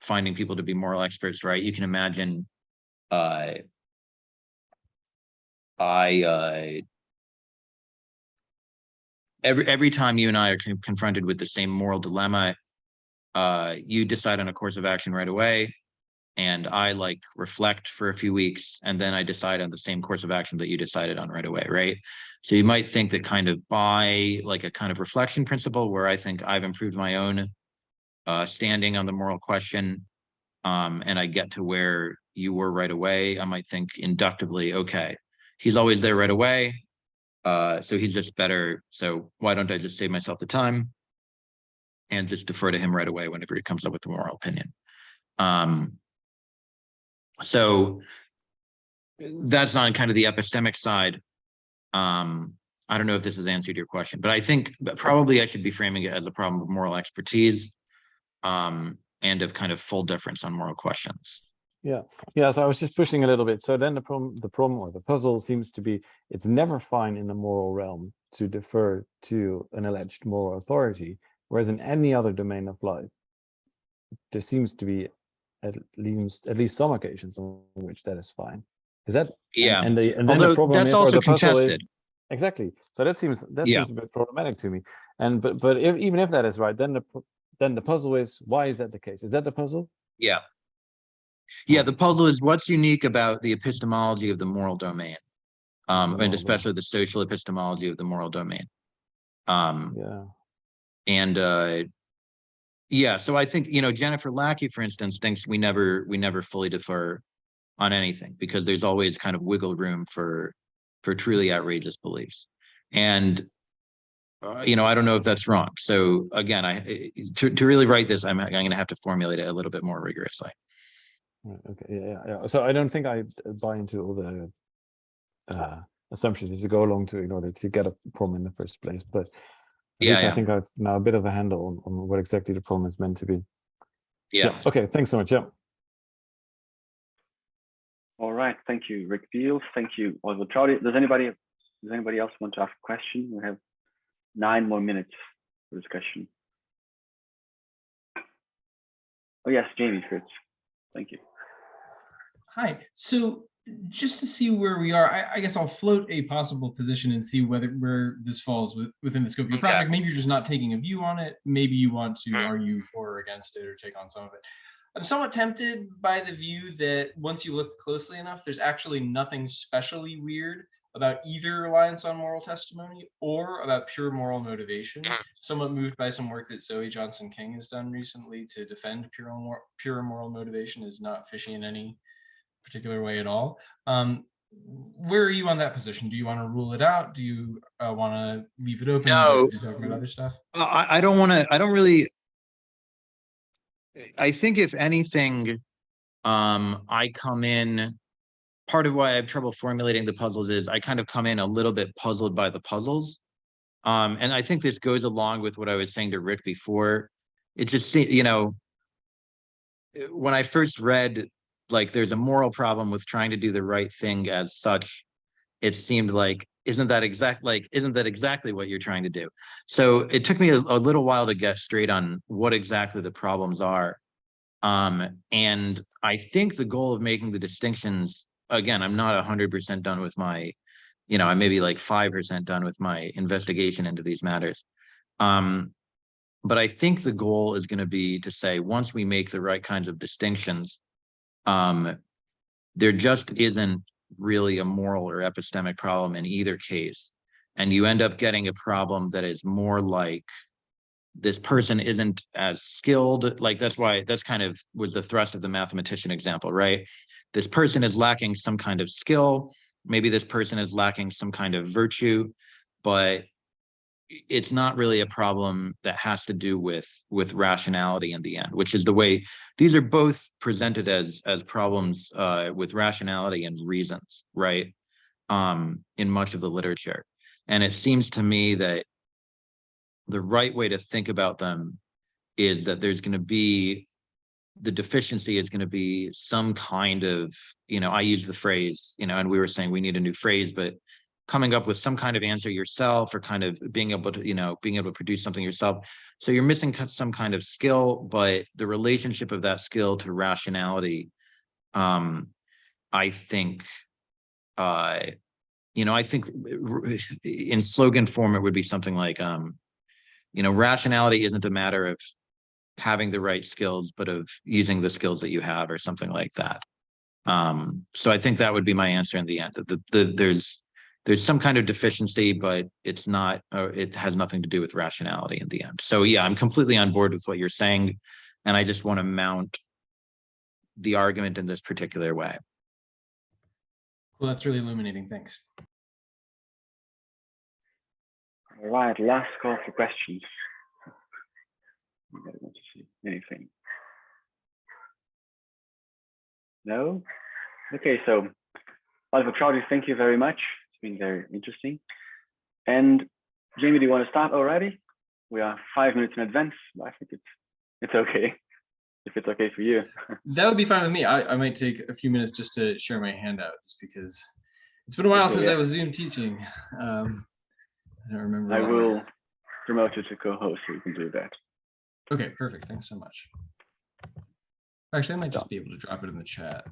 finding people to be moral experts, right? You can imagine every time you and I are confronted with the same moral dilemma, you decide on a course of action right away, and I reflect for a few weeks, and then I decide on the same course of action that you decided on right away, right? So you might think that kind of by a kind of reflection principle where I think I've improved my own standing on the moral question, and I get to where you were right away, I might think inductively, okay, he's always there right away. So he's just better. So why don't I just save myself the time and just defer to him right away whenever he comes up with a moral opinion? So that's on kind of the epistemic side. I don't know if this has answered your question, but I think probably I should be framing it as a problem of moral expertise, and of kind of full difference on moral questions. Yeah. So I was just pushing a little bit. So then the problem or the puzzle seems to be, it's never fine in the moral realm to defer to an alleged moral authority, whereas in any other domain of life, there seems to be at least some occasions on which that is fine. Is that? Yeah. And then Although the problem that's is, or also the puzzle is, contested. exactly. So that seems Yeah. a bit problematic to me. And but even if that is right, then the puzzle is, why is that the case? Is that the puzzle? Yeah. Yeah, the puzzle is what's unique about the epistemology of the moral domain, and especially the social epistemology of the moral domain. Yeah, so I think, Jennifer Lackey, for instance, thinks we never fully defer on anything because there's always kind of wiggle room for truly outrageous beliefs. And I don't know if that's wrong. So again, to really write this, I'm going to have to formulate it a little bit more rigorously. Okay. Yeah. So I don't think I buy into all the assumptions as you go along in order to get a problem in the first place. But at least I think I've now a bit of a handle on what exactly the problem is meant to be. Yeah. Okay. Thanks so much. Yeah. All right. Thank you, Rick Beals. Thank you, Oliver Traldi. Does anybody else want to ask a question? We have 9 more minutes for discussion. Oh yes, Jamie, Fritz. Thank you. Hi. So just to see where we are, I guess I'll float a possible position and see where this falls within the scope of your project. Maybe you're just not taking a view on it. Maybe you want to argue for or against it or take on some of it. I'm somewhat tempted by the view that once you look closely enough, there's actually nothing specially weird about either reliance on moral testimony or about pure moral motivation. Somewhat moved by some work that Zoe Johnson King has done recently to defend pure moral motivation is not fishy in any particular way at all. Where are you on that position? Do you want to rule it out? Do you want to leave it open? No, to talk about other stuff? I don't want to. I don't really. I think if anything, I come in. Part of why I have trouble formulating the puzzles is I kind of come in a little bit puzzled by the puzzles, and I think this goes along with what I was saying to Rick before. It just when I first read, like, there's a moral problem with trying to do the right thing as such, it seemed like, isn't that exactly what you're trying to do? So it took me a little while to get straight on what exactly the problems are. And I think the goal of making the distinctions, again, I'm not 100% done with my, I'm maybe like 5% done with my investigation into these matters. But I think the goal is going to be to say, once we make the right kinds of distinctions, there just isn't really a moral or epistemic problem in either case. And you end up getting a problem that is more like this person isn't as skilled. Like that's kind of was the thrust of the mathematician example, right? This person is lacking some kind of skill. Maybe this person is lacking some kind of virtue, but it's not really a problem that has to do with rationality in the end, which is the way these are both presented as problems with rationality and reasons, right? In much of the literature. And it seems to me that the right way to think about them is that there's going to be, the deficiency is going to be some kind of, I use the phrase, and we were saying we need a new phrase, but coming up with some kind of answer yourself, or kind of being able to produce something yourself. So you're missing some kind of skill, but the relationship of that skill to rationality, I think, I think in slogan form, it would be something like, rationality isn't a matter of having the right skills, but of using the skills that you have, or something like that. So I think that would be my answer in the end. There's some kind of deficiency, but it's not, it has nothing to do with rationality in the end. So yeah, I'm completely on board with what you're saying. And I just want to mount the argument in this particular way. Well, that's really illuminating. Thanks. All right, last call for questions. I want to see anything. No? Okay, so Oliver, Traldi, thank you very much. It's been very interesting. And Jamie, do you want to start already? We are 5 minutes in advance, but I think it's okay. If it's okay for you. That would be fine with me. I might take a few minutes just to share my handout, just because it's been a while since I was Zoom teaching. I don't remember. I will promote you to co-host so you can do that. Okay, perfect. Thanks so much. Actually, I might just be able to drop it in the chat.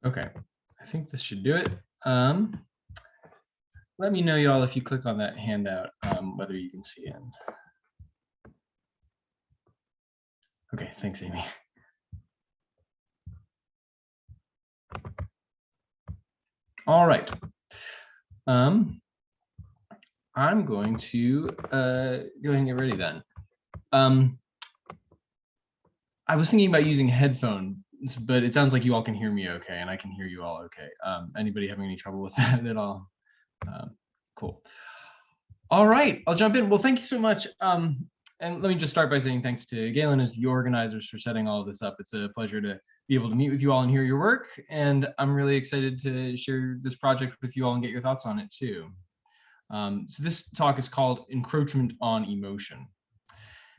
Okay, I think this should do it. Let me know, y'all, if you click on that handout, whether you can see it. Okay, thanks, Amy. All right. I'm going to go ahead and get ready then. I was thinking about using headphones, but it sounds like you all can hear me okay, and I can hear you all okay. Anybody having any trouble with that at all? Cool. All right, I'll jump in. Well, thank you so much. And let me just start by saying thanks to Galen as the organizers for setting all of this up. It's a pleasure to be able to meet with you all and hear your work. And I'm really excited to share this project with you all and get your thoughts on it too. So this talk is called Encroachment on Emotion.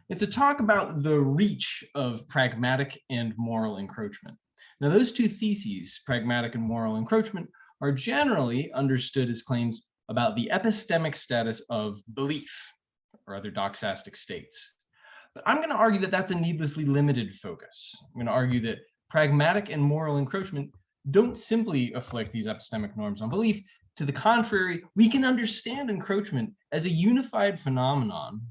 It's a talk about the reach of pragmatic and moral encroachment. Now, those two theses, pragmatic and moral encroachment, are generally understood as claims about the epistemic status of belief or other doxastic states. But I'm going to argue that that's a needlessly limited focus. I'm going to argue that pragmatic and moral encroachment don't simply afflict these epistemic norms on belief. To the contrary, we can understand encroachment as a unified phenomenon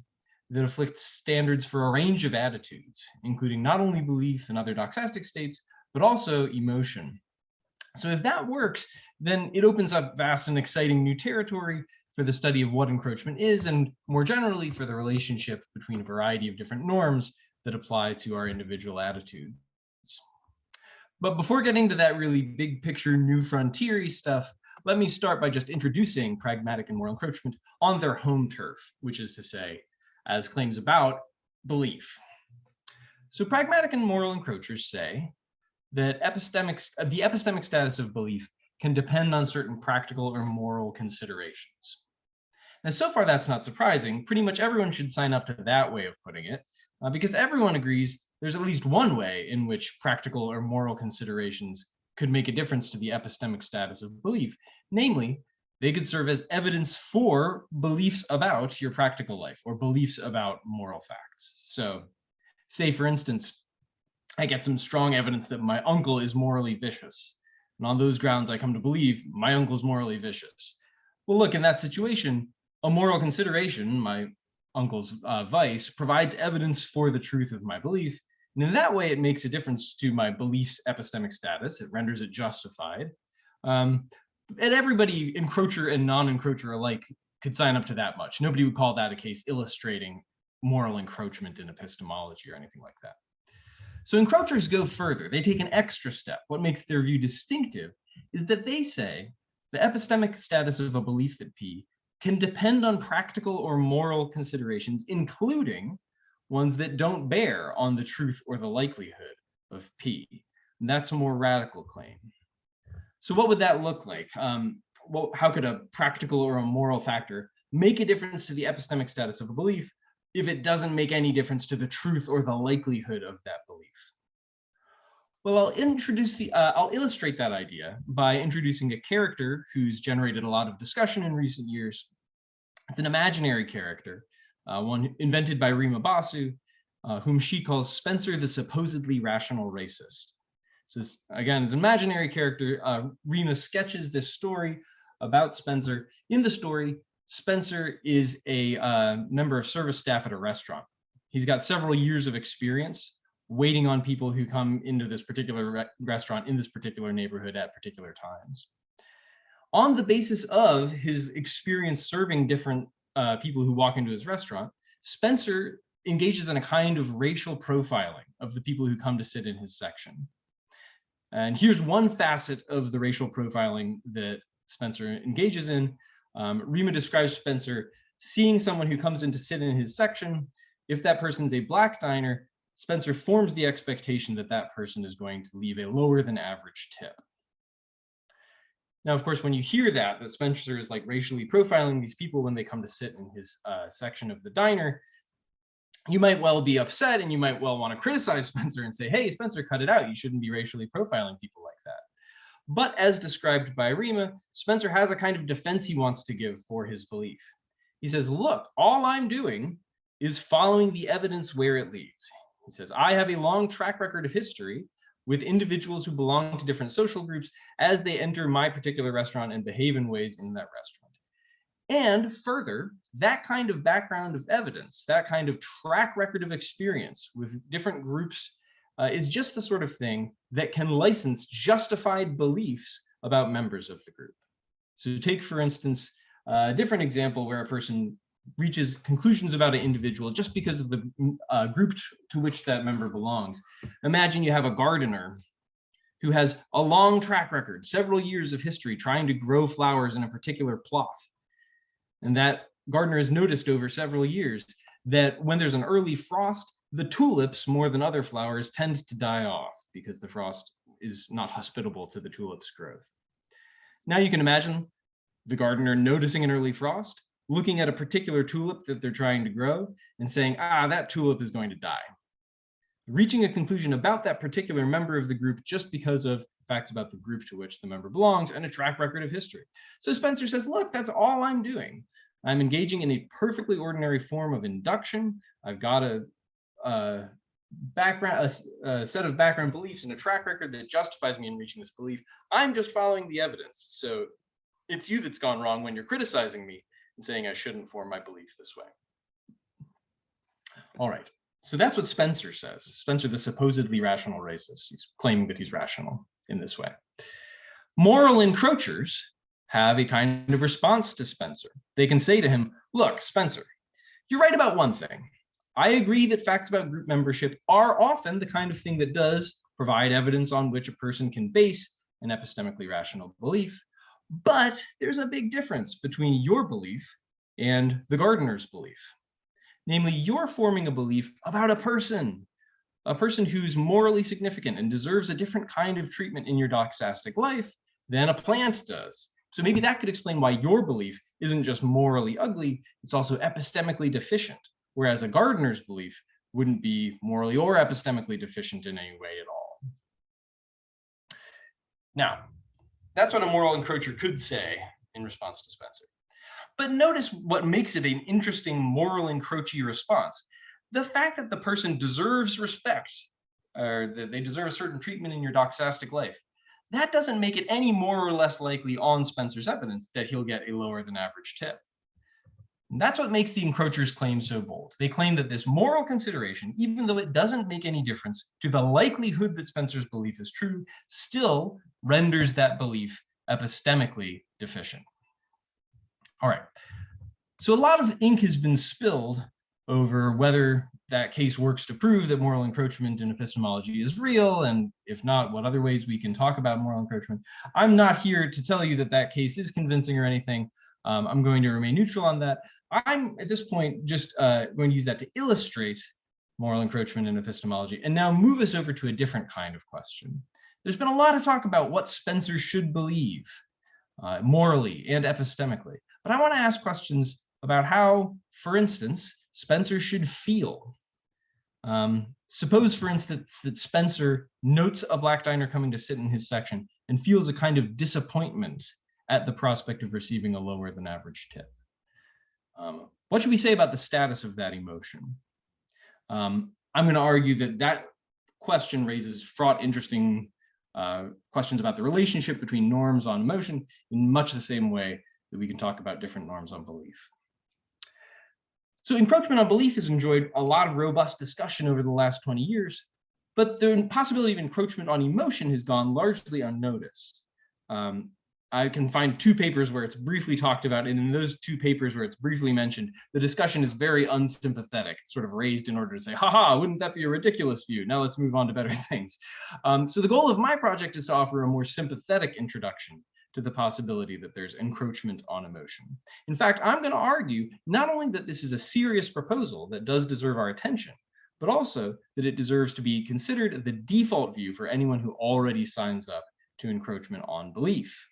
that afflicts standards for a range of attitudes, including not only belief and other doxastic states, but also emotion. So if that works, then it opens up vast and exciting new territory for the study of what encroachment is, and more generally for the relationship between a variety of different norms that apply to our individual attitudes. But before getting to that really big picture, new frontier-y stuff, let me start by just introducing pragmatic and moral encroachment on their home turf, which is to say, as claims about belief. So pragmatic and moral encroachers say that the epistemic status of belief can depend on certain practical or moral considerations. Now, so far that's not surprising. Pretty much everyone should sign up to that way of putting it, because everyone agrees there's at least one way in which practical or moral considerations could make a difference to the epistemic status of belief. Namely, they could serve as evidence for beliefs about your practical life or beliefs about moral facts. So, say for instance, I get some strong evidence that my uncle is morally vicious. And on those grounds, I come to believe my uncle's morally vicious. Well, look, in that situation, a moral consideration, my uncle's vice, provides evidence for the truth of my belief. And in that way, it makes a difference to my belief's epistemic status. It renders it justified. And everybody, encroacher and non-encroacher alike, could sign up to that much. Nobody would call that a case illustrating moral encroachment in epistemology or anything like that. So encroachers go further. They take an extra step. What makes their view distinctive is that they say the epistemic status of a belief that P can depend on practical or moral considerations, including ones that don't bear on the truth or the likelihood of P. And that's a more radical claim. So what would that look like? How could a practical or a moral factor make a difference to the epistemic status of a belief if it doesn't make any difference to the truth or the likelihood of that belief? Well, I'll illustrate that idea by introducing a character who's generated a lot of discussion in recent years. It's an imaginary character, one invented by Rima Basu, whom she calls Spencer the supposedly rational racist. So again, as an imaginary character, Rima sketches this story about Spencer. In the story, Spencer is a member of service staff at a restaurant. He's got several years of experience waiting on people who come into this particular restaurant in this particular neighborhood at particular times. On the basis of his experience serving different people who walk into his restaurant, Spencer engages in a kind of racial profiling of the people who come to sit in his section. And here's one facet of the racial profiling that Spencer engages in. Rima describes Spencer seeing someone who comes in to sit in his section. If that person's a Black diner, Spencer forms the expectation that that person is going to leave a lower than average tip. Now, of course, when you hear that Spencer is like racially profiling these people when they come to sit in his section of the diner, you might well be upset and you might well want to criticize Spencer and say, hey, Spencer, cut it out. You shouldn't be racially profiling people like that. But as described by Rima, Spencer has a kind of defense he wants to give for his belief. He says, look, all I'm doing is following the evidence where it leads. He says, I have a long track record of history with individuals who belong to different social groups as they enter my particular restaurant and behave in ways in that restaurant. And further, that kind of background of evidence, that kind of track record of experience with different groups is just the sort of thing that can license justified beliefs about members of the group. So take, for instance, a different example where a person reaches conclusions about an individual just because of the group to which that member belongs. Imagine you have a gardener who has a long track record, several years of history trying to grow flowers in a particular plot. And that gardener has noticed over several years that when there's an early frost, the tulips, more than other flowers, tend to die off because the frost is not hospitable to the tulip's growth. Now you can imagine the gardener noticing an early frost, looking at a particular tulip that they're trying to grow and saying, that tulip is going to die. Reaching a conclusion about that particular member of the group just because of facts about the group to which the member belongs and a track record of history. So Spencer says, look, that's all I'm doing. I'm engaging in a perfectly ordinary form of induction. I've got a set of background beliefs and a track record that justifies me in reaching this belief. I'm just following the evidence. So it's you that's gone wrong when you're criticizing me and saying I shouldn't form my belief this way. All right. So that's what Spencer says. Spencer, the supposedly rational racist, he's claiming that he's rational in this way. Moral encroachers have a kind of response to Spencer. They can say to him, look, Spencer, you're right about one thing. I agree that facts about group membership are often the kind of thing that does provide evidence on which a person can base an epistemically rational belief. But there's a big difference between your belief and the gardener's belief. Namely, you're forming a belief about a person who's morally significant and deserves a different kind of treatment in your doxastic life than a plant does. So maybe that could explain why your belief isn't just morally ugly, it's also epistemically deficient, whereas a gardener's belief wouldn't be morally or epistemically deficient in any way at all. Now, that's what a moral encroacher could say in response to Spencer. But notice what makes it an interesting moral encroachy response. The fact that the person deserves respect, or that they deserve a certain treatment in your doxastic life, that doesn't make it any more or less likely on Spencer's evidence that he'll get a lower than average tip. And that's what makes the encroacher's claim so bold. They claim that this moral consideration, even though it doesn't make any difference to the likelihood that Spencer's belief is true, still renders that belief epistemically deficient. All right, so a lot of ink has been spilled over whether that case works to prove that moral encroachment in epistemology is real, and if not, what other ways we can talk about moral encroachment. I'm not here to tell you that that case is convincing or anything. I'm going to remain neutral on that. I'm, at this point, just going to use that to illustrate moral encroachment in epistemology, and now move us over to a different kind of question. There's been a lot of talk about what Spencer should believe, morally and epistemically. But I want to ask questions about how, for instance, Spencer should feel. Suppose, for instance, that Spencer notes a Black diner coming to sit in his section and feels a kind of disappointment at the prospect of receiving a lower than average tip. What should we say about the status of that emotion? I'm going to argue that that question raises fraught, interesting questions about the relationship between norms on emotion in much the same way that we can talk about different norms on belief. So encroachment on belief has enjoyed a lot of robust discussion over the last 20 years. But the possibility of encroachment on emotion has gone largely unnoticed. I can find 2 papers where it's briefly talked about, and in those 2 papers where it's briefly mentioned, the discussion is very unsympathetic, sort of raised in order to say, haha, wouldn't that be a ridiculous view? Now let's move on to better things. So the goal of my project is to offer a more sympathetic introduction to the possibility that there's encroachment on emotion. In fact, I'm going to argue not only that this is a serious proposal that does deserve our attention, but also that it deserves to be considered the default view for anyone who already signs up to encroachment on belief.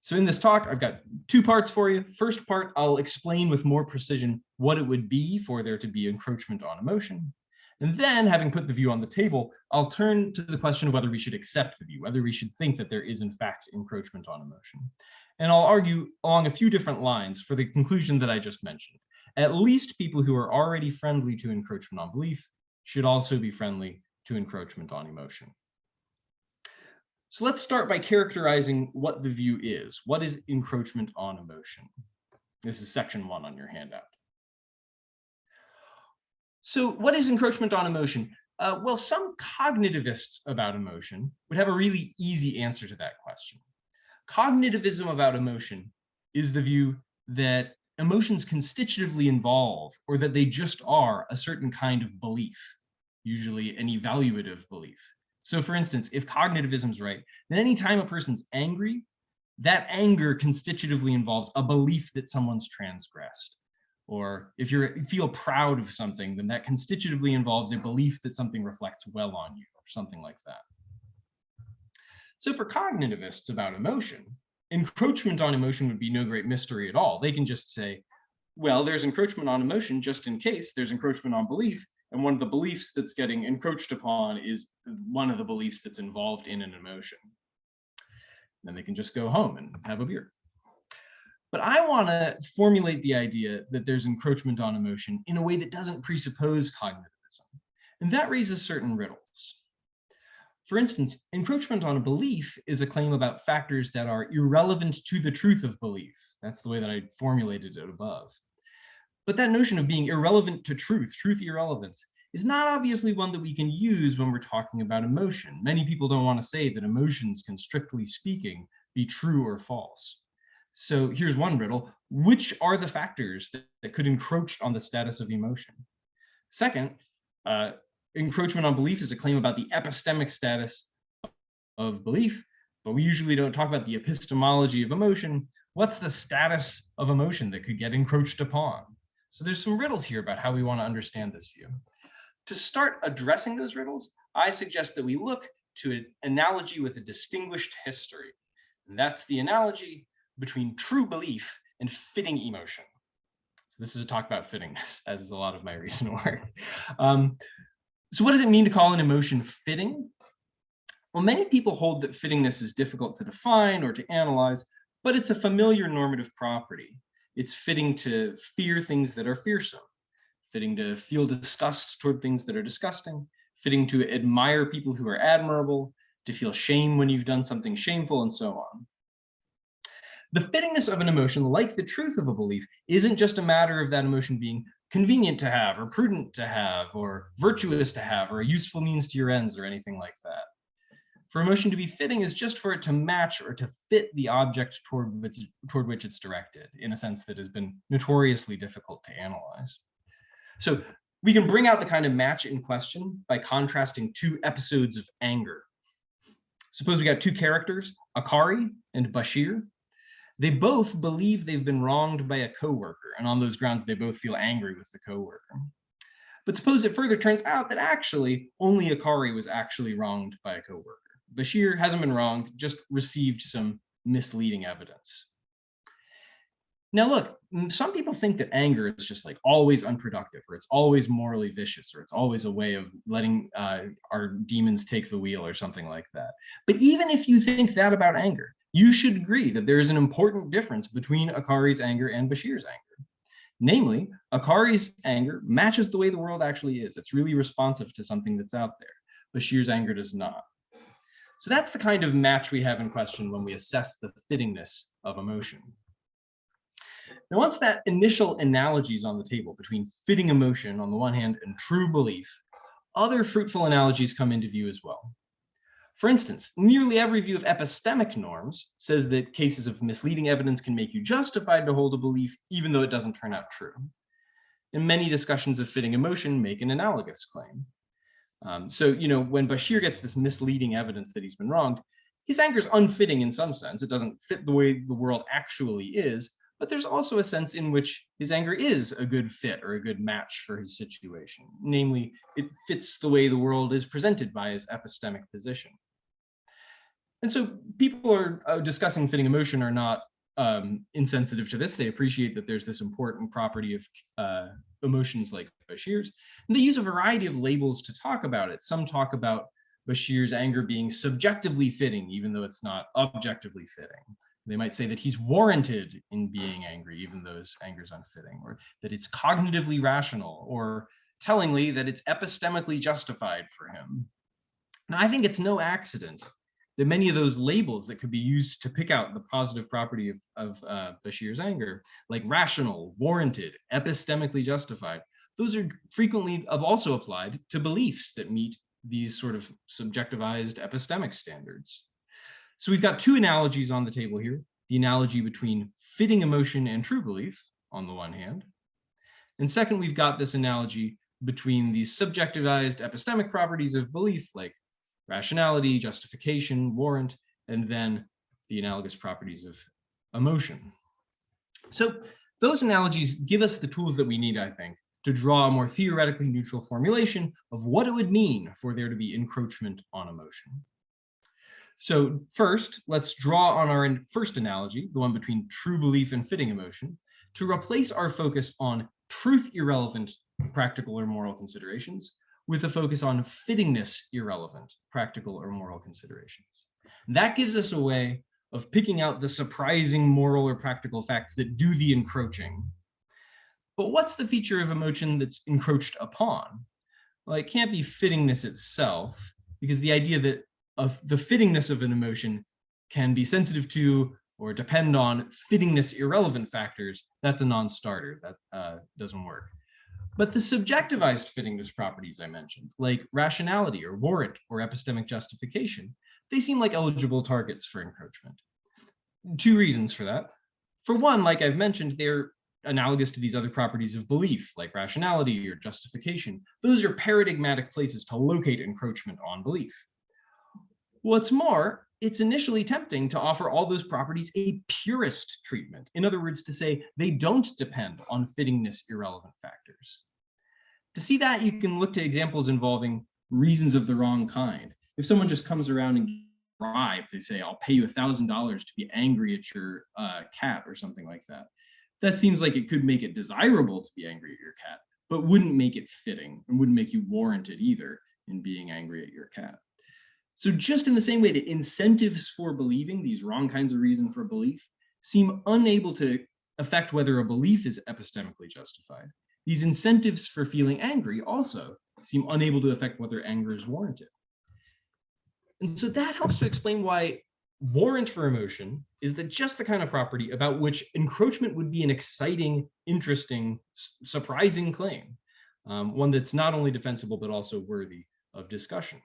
So in this talk, I've got 2 parts for you. First part, I'll explain with more precision what it would be for there to be encroachment on emotion. And then, having put the view on the table, I'll turn to the question of whether we should accept the view, whether we should think that there is in fact encroachment on emotion. And I'll argue along a few different lines for the conclusion that I just mentioned. At least people who are already friendly to encroachment on belief should also be friendly to encroachment on emotion. So let's start by characterizing what the view is. What is encroachment on emotion? This is section 1 on your handout. So what is encroachment on emotion? Well, some cognitivists about emotion would have a really easy answer to that question. Cognitivism about emotion is the view that emotions constitutively involve, or that they just are, a certain kind of belief, usually an evaluative belief. So for instance, if cognitivism's right, then anytime a person's angry, that anger constitutively involves a belief that someone's transgressed. Or if you feel proud of something, then that constitutively involves a belief that something reflects well on you, or something like that. So for cognitivists about emotion, encroachment on emotion would be no great mystery at all. They can just say, well, there's encroachment on emotion just in case there's encroachment on belief, and one of the beliefs that's getting encroached upon is one of the beliefs that's involved in an emotion. Then they can just go home and have a beer. But I want to formulate the idea that there's encroachment on emotion in a way that doesn't presuppose cognitivism. And that raises certain riddles. For instance, encroachment on a belief is a claim about factors that are irrelevant to the truth of belief. That's the way that I formulated it above. But that notion of being irrelevant to truth irrelevance, is not obviously one that we can use when we're talking about emotion. Many people don't want to say that emotions can, strictly speaking, be true or false. So here's one riddle. Which are the factors that could encroach on the status of emotion? Second, encroachment on belief is a claim about the epistemic status of belief, but we usually don't talk about the epistemology of emotion. What's the status of emotion that could get encroached upon? So there's some riddles here about how we want to understand this view. To start addressing those riddles, I suggest that we look to an analogy with a distinguished history. And that's the analogy between true belief and fitting emotion. So this is a talk about fittingness, as is a lot of my recent work. So what does it mean to call an emotion fitting? Well, many people hold that fittingness is difficult to define or to analyze, but it's a familiar normative property. It's fitting to fear things that are fearsome, fitting to feel disgust toward things that are disgusting, fitting to admire people who are admirable, to feel shame when you've done something shameful, and so on. The fittingness of an emotion, like the truth of a belief, isn't just a matter of that emotion being convenient to have, or prudent to have, or virtuous to have, or a useful means to your ends, or anything like that. For emotion to be fitting is just for it to match or to fit the object toward which it's directed, in a sense that has been notoriously difficult to analyze. So we can bring out the kind of match in question by contrasting 2 episodes of anger. Suppose we got 2 characters, Akari and Bashir. They both believe they've been wronged by a coworker, and on those grounds, they both feel angry with the coworker. But suppose it further turns out that actually only Akari was actually wronged by a coworker. Bashir hasn't been wronged, just received some misleading evidence. Now look, some people think that anger is just like always unproductive, or it's always morally vicious, or it's always a way of letting our demons take the wheel or something like that. But even if you think that about anger, you should agree that there is an important difference between Akari's anger and Bashir's anger. Namely, Akari's anger matches the way the world actually is. It's really responsive to something that's out there. Bashir's anger does not. So that's the kind of match we have in question when we assess the fittingness of emotion. Now, once that initial analogy is on the table between fitting emotion on the one hand and true belief, other fruitful analogies come into view as well. For instance, nearly every view of epistemic norms says that cases of misleading evidence can make you justified to hold a belief, even though it doesn't turn out true. And many discussions of fitting emotion make an analogous claim. So, when Bashir gets this misleading evidence that he's been wronged, his anger is unfitting in some sense. It doesn't fit the way the world actually is, but there's also a sense in which his anger is a good fit or a good match for his situation. Namely, it fits the way the world is presented by his epistemic position. And so people are discussing fitting emotion are not insensitive to this. They appreciate that there's this important property of emotions like Bashir's. And they use a variety of labels to talk about it. Some talk about Bashir's anger being subjectively fitting, even though it's not objectively fitting. They might say that he's warranted in being angry, even though his anger is unfitting, or that it's cognitively rational, or tellingly that it's epistemically justified for him. Now, I think it's no accident that many of those labels that could be used to pick out the positive property of Bashir's anger, like rational, warranted, epistemically justified, those are frequently also applied to beliefs that meet these sort of subjectivized epistemic standards. So we've got two analogies on the table here: the analogy between fitting emotion and true belief on the one hand, and second, we've got this analogy between these subjectivized epistemic properties of belief, like rationality, justification, warrant, and then the analogous properties of emotion. So those analogies give us the tools that we need, I think, to draw a more theoretically neutral formulation of what it would mean for there to be encroachment on emotion. So first, let's draw on our first analogy, the one between true belief and fitting emotion, to replace our focus on truth-irrelevant practical or moral considerations with a focus on fittingness irrelevant practical or moral considerations. That gives us a way of picking out the surprising moral or practical facts that do the encroaching. But what's the feature of emotion that's encroached upon? Well, it can't be fittingness itself, because the idea that of the fittingness of an emotion can be sensitive to or depend on fittingness irrelevant factors, that's a non-starter. That doesn't work. But the subjectivized fittingness properties I mentioned, like rationality or warrant or epistemic justification, they seem like eligible targets for encroachment. Two reasons for that. For one, like I've mentioned, they're analogous to these other properties of belief, like rationality or justification. Those are paradigmatic places to locate encroachment on belief. What's more, it's initially tempting to offer all those properties a purist treatment. In other words, to say they don't depend on fittingness irrelevant factors. To see that, you can look to examples involving reasons of the wrong kind. If someone just comes around and bribe, they say, I'll pay you $1,000 to be angry at your cat or something like that. That seems like it could make it desirable to be angry at your cat, but wouldn't make it fitting and wouldn't make you warranted either in being angry at your cat. So just in the same way that incentives for believing, these wrong kinds of reason for belief, seem unable to affect whether a belief is epistemically justified, these incentives for feeling angry also seem unable to affect whether anger is warranted. And so that helps to explain why warrant for emotion is just the kind of property about which encroachment would be an exciting, interesting, surprising claim, one that's not only defensible, but also worthy of discussion.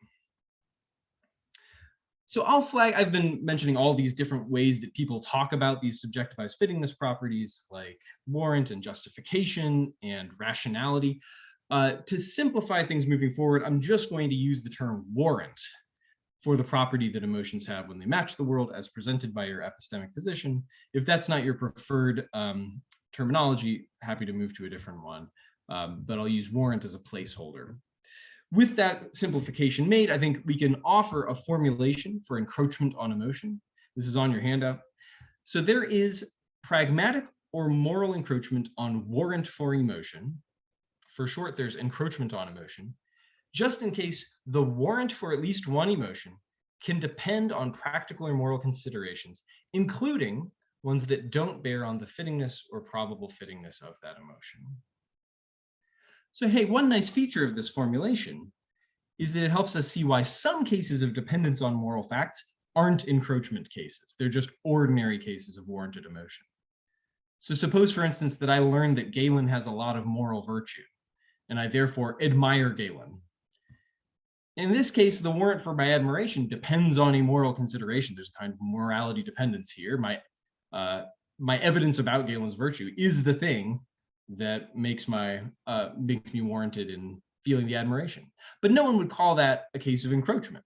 So I've been mentioning all these different ways that people talk about these subjectivized fittingness properties, like warrant and justification and rationality. To simplify things moving forward, I'm just going to use the term warrant for the property that emotions have when they match the world as presented by your epistemic position. If that's not your preferred terminology, happy to move to a different one, but I'll use warrant as a placeholder. With that simplification made, I think we can offer a formulation for encroachment on emotion. This is on your handout. So there is pragmatic or moral encroachment on warrant for emotion. For short, there's encroachment on emotion, just in case the warrant for at least one emotion can depend on practical or moral considerations, including ones that don't bear on the fittingness or probable fittingness of that emotion. So hey, one nice feature of this formulation is that it helps us see why some cases of dependence on moral facts aren't encroachment cases. They're just ordinary cases of warranted emotion. So suppose, for instance, that I learned that Galen has a lot of moral virtue, and I therefore admire Galen. In this case, the warrant for my admiration depends on a moral consideration. There's a kind of morality dependence here. My evidence about Galen's virtue is the thing that makes me warranted in feeling the admiration. But no one would call that a case of encroachment.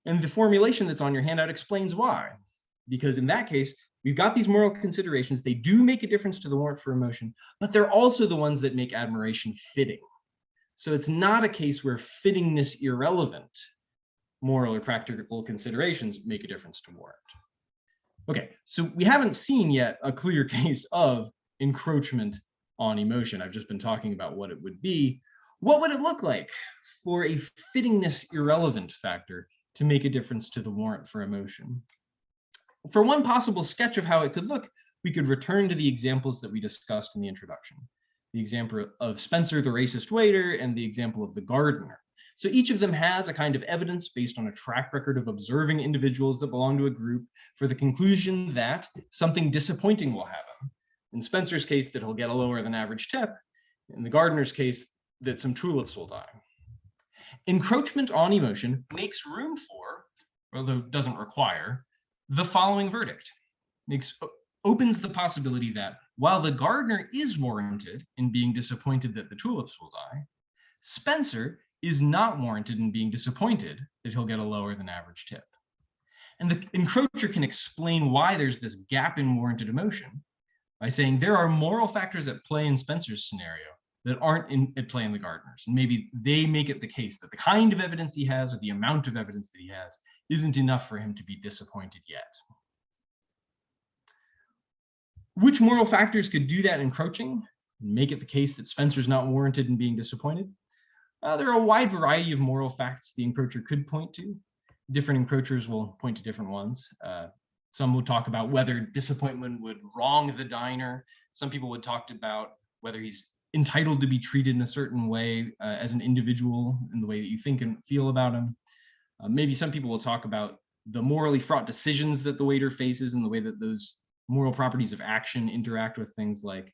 And the formulation that's on your handout explains why. Because in that case, we've got these moral considerations. They do make a difference to the warrant for a motion, but they're also the ones that make admiration fitting. So it's not a case where fittingness irrelevant moral or practical considerations make a difference to warrant. Okay, so we haven't seen yet a clear case of encroachment on emotion. I've just been talking about what it would be. What would it look like for a fittingness irrelevant factor to make a difference to the warrant for a motion? For one possible sketch of how it could look, we could return to the examples that we discussed in the introduction. The example of Spencer, the racist waiter, and the example of the gardener. So each of them has a kind of evidence based on a track record of observing individuals that belong to a group for the conclusion that something disappointing will happen. In Spencer's case, that he'll get a lower than average tip. In the gardener's case, that some tulips will die. Encroachment on emotion makes room for, although doesn't require, the following verdict. Opens the possibility that while the gardener is warranted in being disappointed that the tulips will die, Spencer is not warranted in being disappointed that he'll get a lower than average tip. And the encroacher can explain why there's this gap in warranted emotion by saying there are moral factors at play in Spencer's scenario that aren't at play in the gardener's. And maybe they make it the case that the kind of evidence he has or the amount of evidence that he has isn't enough for him to be disappointed yet. Which moral factors could do that encroaching and make it the case that Spencer's not warranted in being disappointed? There are a wide variety of moral facts the encroacher could point to. Different encroachers will point to different ones. Some will talk about whether disappointment would wrong the diner. Some people would talk about whether he's entitled to be treated in a certain way as an individual in the way that you think and feel about him. Maybe some people will talk about the morally fraught decisions that the waiter faces and the way that those moral properties of action interact with things like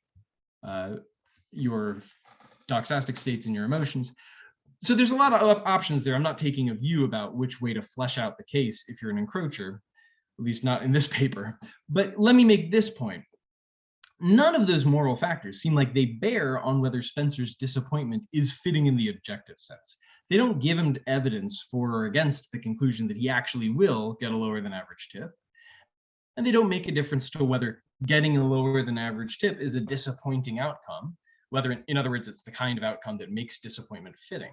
your doxastic states and your emotions. So there's a lot of options there. I'm not taking a view about which way to flesh out the case if you're an encroacher, at least not in this paper. But let me make this point. None of those moral factors seem like they bear on whether Spencer's disappointment is fitting in the objective sense. They don't give him evidence for or against the conclusion that he actually will get a lower than average tip. And they don't make a difference to whether getting a lower than average tip is a disappointing outcome, whether, in other words, it's the kind of outcome that makes disappointment fitting.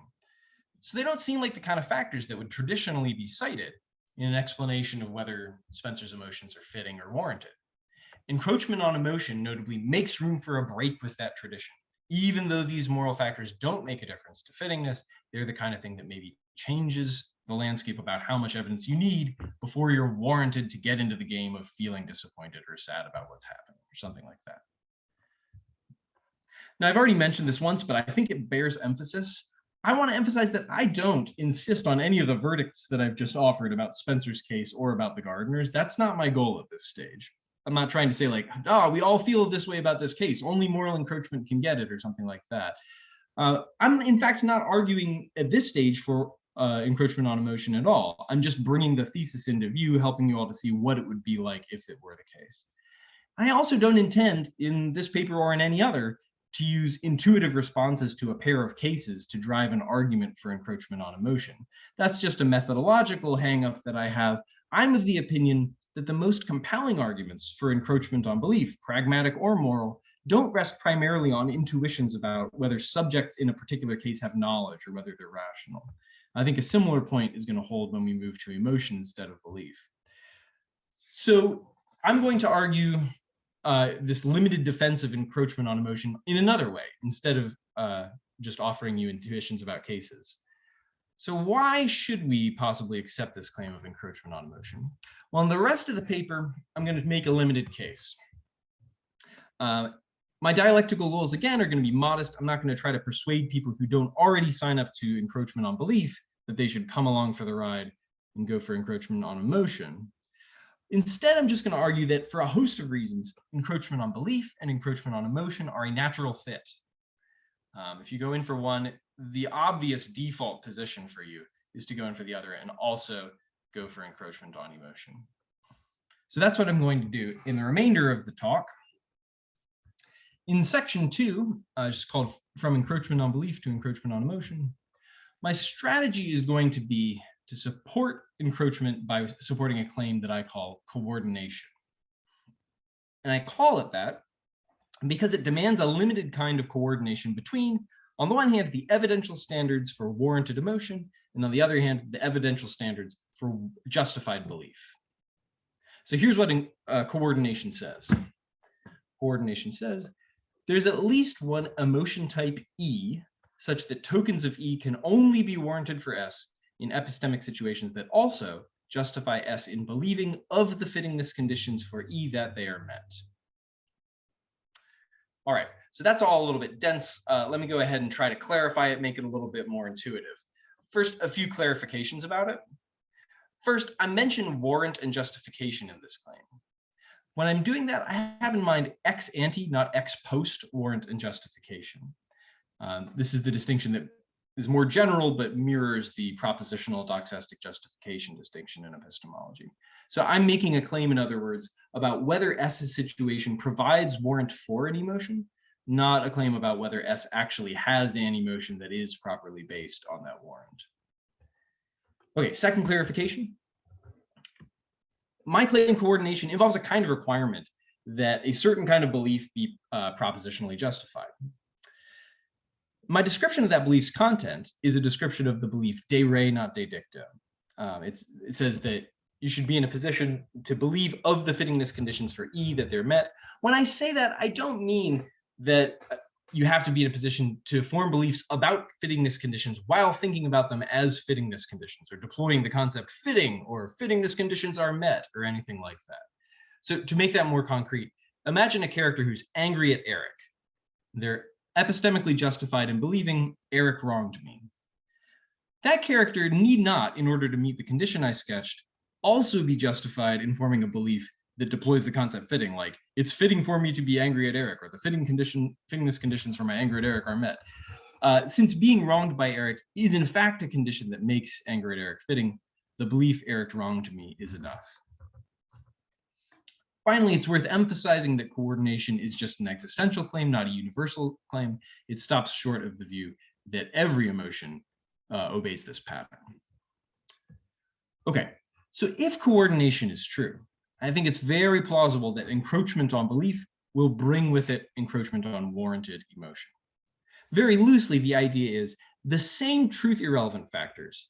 So they don't seem like the kind of factors that would traditionally be cited in an explanation of whether Spencer's emotions are fitting or warranted. Encroachment on emotion notably makes room for a break with that tradition. Even though these moral factors don't make a difference to fittingness, they're the kind of thing that maybe changes the landscape about how much evidence you need before you're warranted to get into the game of feeling disappointed or sad about what's happening or something like that. Now, I've already mentioned this once, but I think it bears emphasis. I want to emphasize that I don't insist on any of the verdicts that I've just offered about Spencer's case or about the gardeners. That's not my goal at this stage. I'm not trying to say like, we all feel this way about this case, only moral encroachment can get it or something like that. I'm in fact not arguing at this stage for encroachment on emotion at all. I'm just bringing the thesis into view, helping you all to see what it would be like if it were the case. I also don't intend in this paper or in any other to use intuitive responses to a pair of cases to drive an argument for encroachment on emotion. That's just a methodological hang-up that I have. I'm of the opinion that the most compelling arguments for encroachment on belief, pragmatic or moral, don't rest primarily on intuitions about whether subjects in a particular case have knowledge or whether they're rational. I think a similar point is going to hold when we move to emotion instead of belief. So I'm going to argue this limited defense of encroachment on emotion in another way, instead of just offering you intuitions about cases. So why should we possibly accept this claim of encroachment on emotion? Well, in the rest of the paper, I'm going to make a limited case. My dialectical goals, again, are going to be modest. I'm not going to try to persuade people who don't already sign up to encroachment on belief that they should come along for the ride and go for encroachment on emotion. Instead, I'm just going to argue that for a host of reasons, encroachment on belief and encroachment on emotion are a natural fit. If you go in for one, the obvious default position for you is to go in for the other and also go for encroachment on emotion. So that's what I'm going to do in the remainder of the talk. In section 2, just called From Encroachment on Belief to Encroachment on Emotion, my strategy is going to be to support encroachment by supporting a claim that I call coordination. And I call it that because it demands a limited kind of coordination between, on the one hand, the evidential standards for warranted emotion, and on the other hand, the evidential standards for justified belief. So here's what coordination says. Coordination says, there's at least one emotion type E, such that tokens of E can only be warranted for S in epistemic situations that also justify S in believing of the fittingness conditions for E that they are met. All right, so that's all a little bit dense. Let me go ahead and try to clarify it, make it a little bit more intuitive. First, a few clarifications about it. First, I mentioned warrant and justification in this claim. When I'm doing that, I have in mind ex ante, not ex post warrant and justification. This is the distinction that is more general, but mirrors the propositional doxastic justification distinction in epistemology. So I'm making a claim, in other words, about whether S's situation provides warrant for an emotion, not a claim about whether S actually has an emotion that is properly based on that warrant. Okay, second clarification. My claim coordination involves a kind of requirement that a certain kind of belief be propositionally justified. My description of that belief's content is a description of the belief de re, not de dicto. It says that you should be in a position to believe of the fittingness conditions for E that they're met. When I say that, I don't mean that you have to be in a position to form beliefs about fittingness conditions while thinking about them as fittingness conditions, or deploying the concept fitting or fittingness conditions are met or anything like that. So to make that more concrete, imagine a character who's angry at Eric. They're epistemically justified in believing Eric wronged me. That character need not, in order to meet the condition I sketched, also be justified in forming a belief that deploys the concept fitting, like it's fitting for me to be angry at Eric, or the fittingness conditions for my anger at Eric are met. Since being wronged by Eric is in fact a condition that makes anger at Eric fitting, the belief Eric wronged me is enough. Finally, it's worth emphasizing that coordination is just an existential claim, not a universal claim. It stops short of the view that every emotion obeys this pattern. Okay, so if coordination is true, I think it's very plausible that encroachment on belief will bring with it encroachment on warranted emotion. Very loosely, the idea is the same truth-irrelevant factors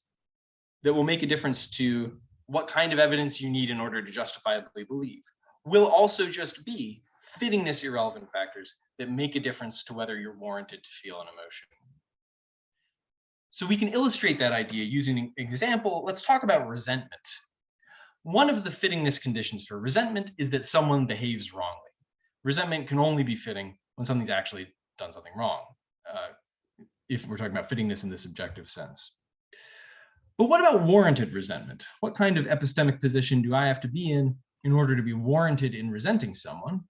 that will make a difference to what kind of evidence you need in order to justifiably believe will also just be fittingness-irrelevant factors that make a difference to whether you're warranted to feel an emotion. So we can illustrate that idea using an example. Let's talk about resentment. One of the fittingness conditions for resentment is that someone behaves wrongly. Resentment can only be fitting when something's actually done something wrong, if we're talking about fittingness in this objective sense. But what about warranted resentment? What kind of epistemic position do I have to be in order to be warranted in resenting someone?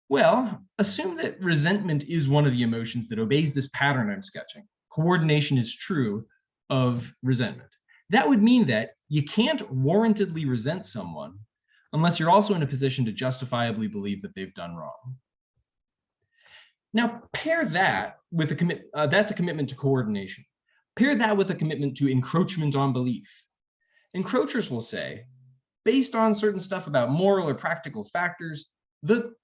Well, assume that resentment is one of the emotions that obeys this pattern I'm sketching. Coordination is true of resentment. That would mean that you can't warrantedly resent someone unless you're also in a position to justifiably believe that they've done wrong. Now, pair that with that's a commitment to coordination. Pair that with a commitment to encroachment on belief. Encroachers will say, based on certain stuff about moral or practical factors, the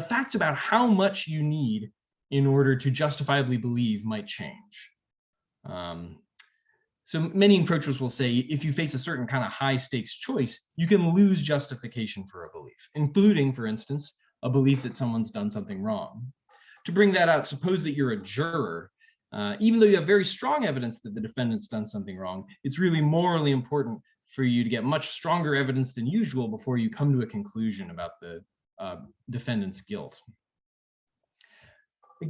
facts about how much you need in order to justifiably believe might change. So many encroachers will say, if you face a certain kind of high stakes choice, you can lose justification for a belief, including, for instance, a belief that someone's done something wrong. To bring that out, suppose that you're a juror. Even though you have very strong evidence that the defendant's done something wrong, it's really morally important for you to get much stronger evidence than usual before you come to a conclusion about the defendant's guilt.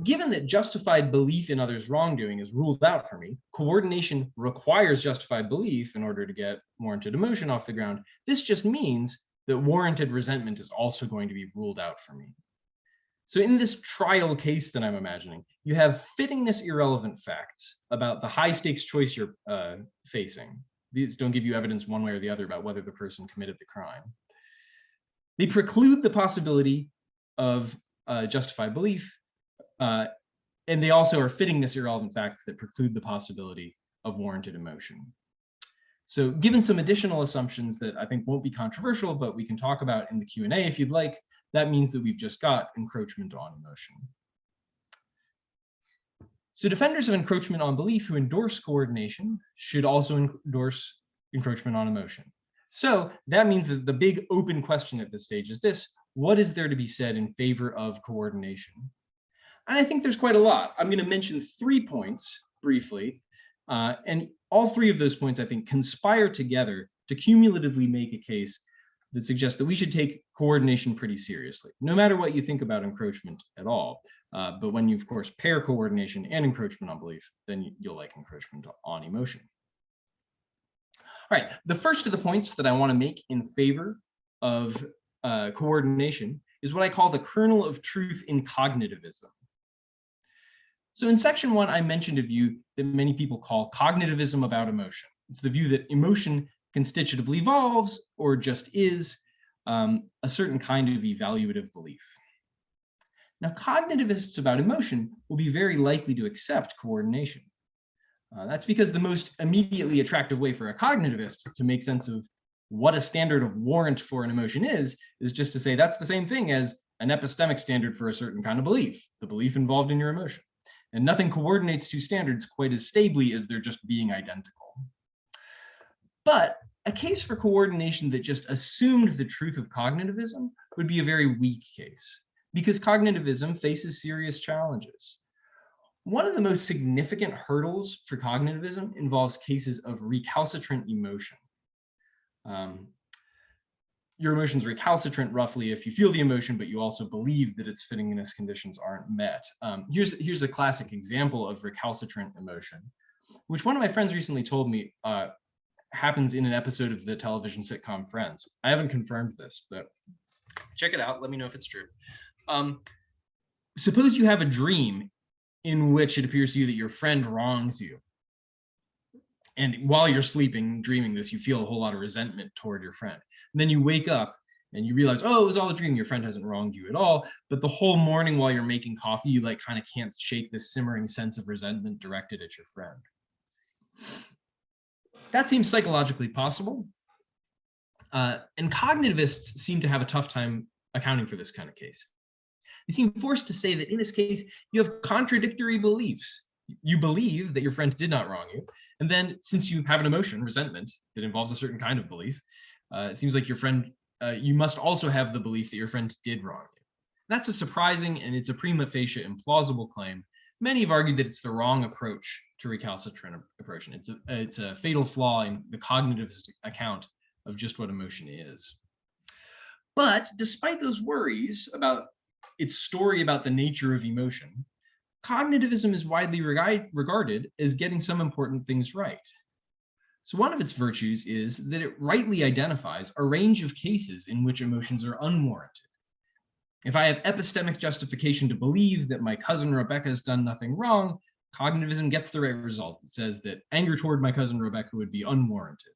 Given that justified belief in others' wrongdoing is ruled out for me, coordination requires justified belief in order to get warranted emotion off the ground. This just means that warranted resentment is also going to be ruled out for me. So in this trial case that I'm imagining, you have fittingness irrelevant facts about the high stakes choice you're facing. These don't give you evidence one way or the other about whether the person committed the crime. They preclude the possibility of justified belief, and they also are fittingness irrelevant facts that preclude the possibility of warranted emotion. So given some additional assumptions that I think won't be controversial, but we can talk about in the Q&A if you'd like, that means that we've just got encroachment on emotion. So defenders of encroachment on belief who endorse coordination should also endorse encroachment on emotion. So that means that the big open question at this stage is this: what is there to be said in favor of coordination? And I think there's quite a lot. I'm going to mention 3 points briefly, and all 3 of those points I think conspire together to cumulatively make a case that suggests that we should take coordination pretty seriously, no matter what you think about encroachment at all. But when you, of course, pair coordination and encroachment on belief, then you'll like encroachment on emotion. All right, the first of the points that I want to make in favor of coordination is what I call the kernel of truth in cognitivism. So in section 1, I mentioned a view that many people call cognitivism about emotion. It's the view that emotion constitutively evolves, or just is, a certain kind of evaluative belief. Now, cognitivists about emotion will be very likely to accept coordination. That's because the most immediately attractive way for a cognitivist to make sense of what a standard of warrant for an emotion is just to say that's the same thing as an epistemic standard for a certain kind of belief, the belief involved in your emotion. And nothing coordinates 2 standards quite as stably as they're just being identical. But a case for coordination that just assumed the truth of cognitivism would be a very weak case, because cognitivism faces serious challenges. One of the most significant hurdles for cognitivism involves cases of recalcitrant emotion. Your emotion's recalcitrant roughly if you feel the emotion, but you also believe that its fittingness conditions aren't met. Here's a classic example of recalcitrant emotion, which one of my friends recently told me happens in an episode of the television sitcom Friends. I haven't confirmed this, but check it out. Let me know if it's true. Suppose you have a dream in which it appears to you that your friend wrongs you. And while you're sleeping, dreaming this, you feel a whole lot of resentment toward your friend. And then you wake up and you realize, oh, it was all a dream. Your friend hasn't wronged you at all. But the whole morning while you're making coffee, you like kind of can't shake this simmering sense of resentment directed at your friend. That seems psychologically possible. And cognitivists seem to have a tough time accounting for this kind of case. They seem forced to say that in this case, you have contradictory beliefs. You believe that your friend did not wrong you. And then since you have an emotion, resentment, that involves a certain kind of belief, it seems like your friend, you must also have the belief that your friend did wrong you. That's a surprising and it's a prima facie implausible claim. Many have argued that it's the wrong approach to recalcitrant approach. It's a fatal flaw in the cognitivist account of just what emotion is. But despite those worries about its story about the nature of emotion, cognitivism is widely regarded as getting some important things right. So one of its virtues is that it rightly identifies a range of cases in which emotions are unwarranted. If I have epistemic justification to believe that my cousin Rebecca has done nothing wrong, cognitivism gets the right result. It says that anger toward my cousin Rebecca would be unwarranted.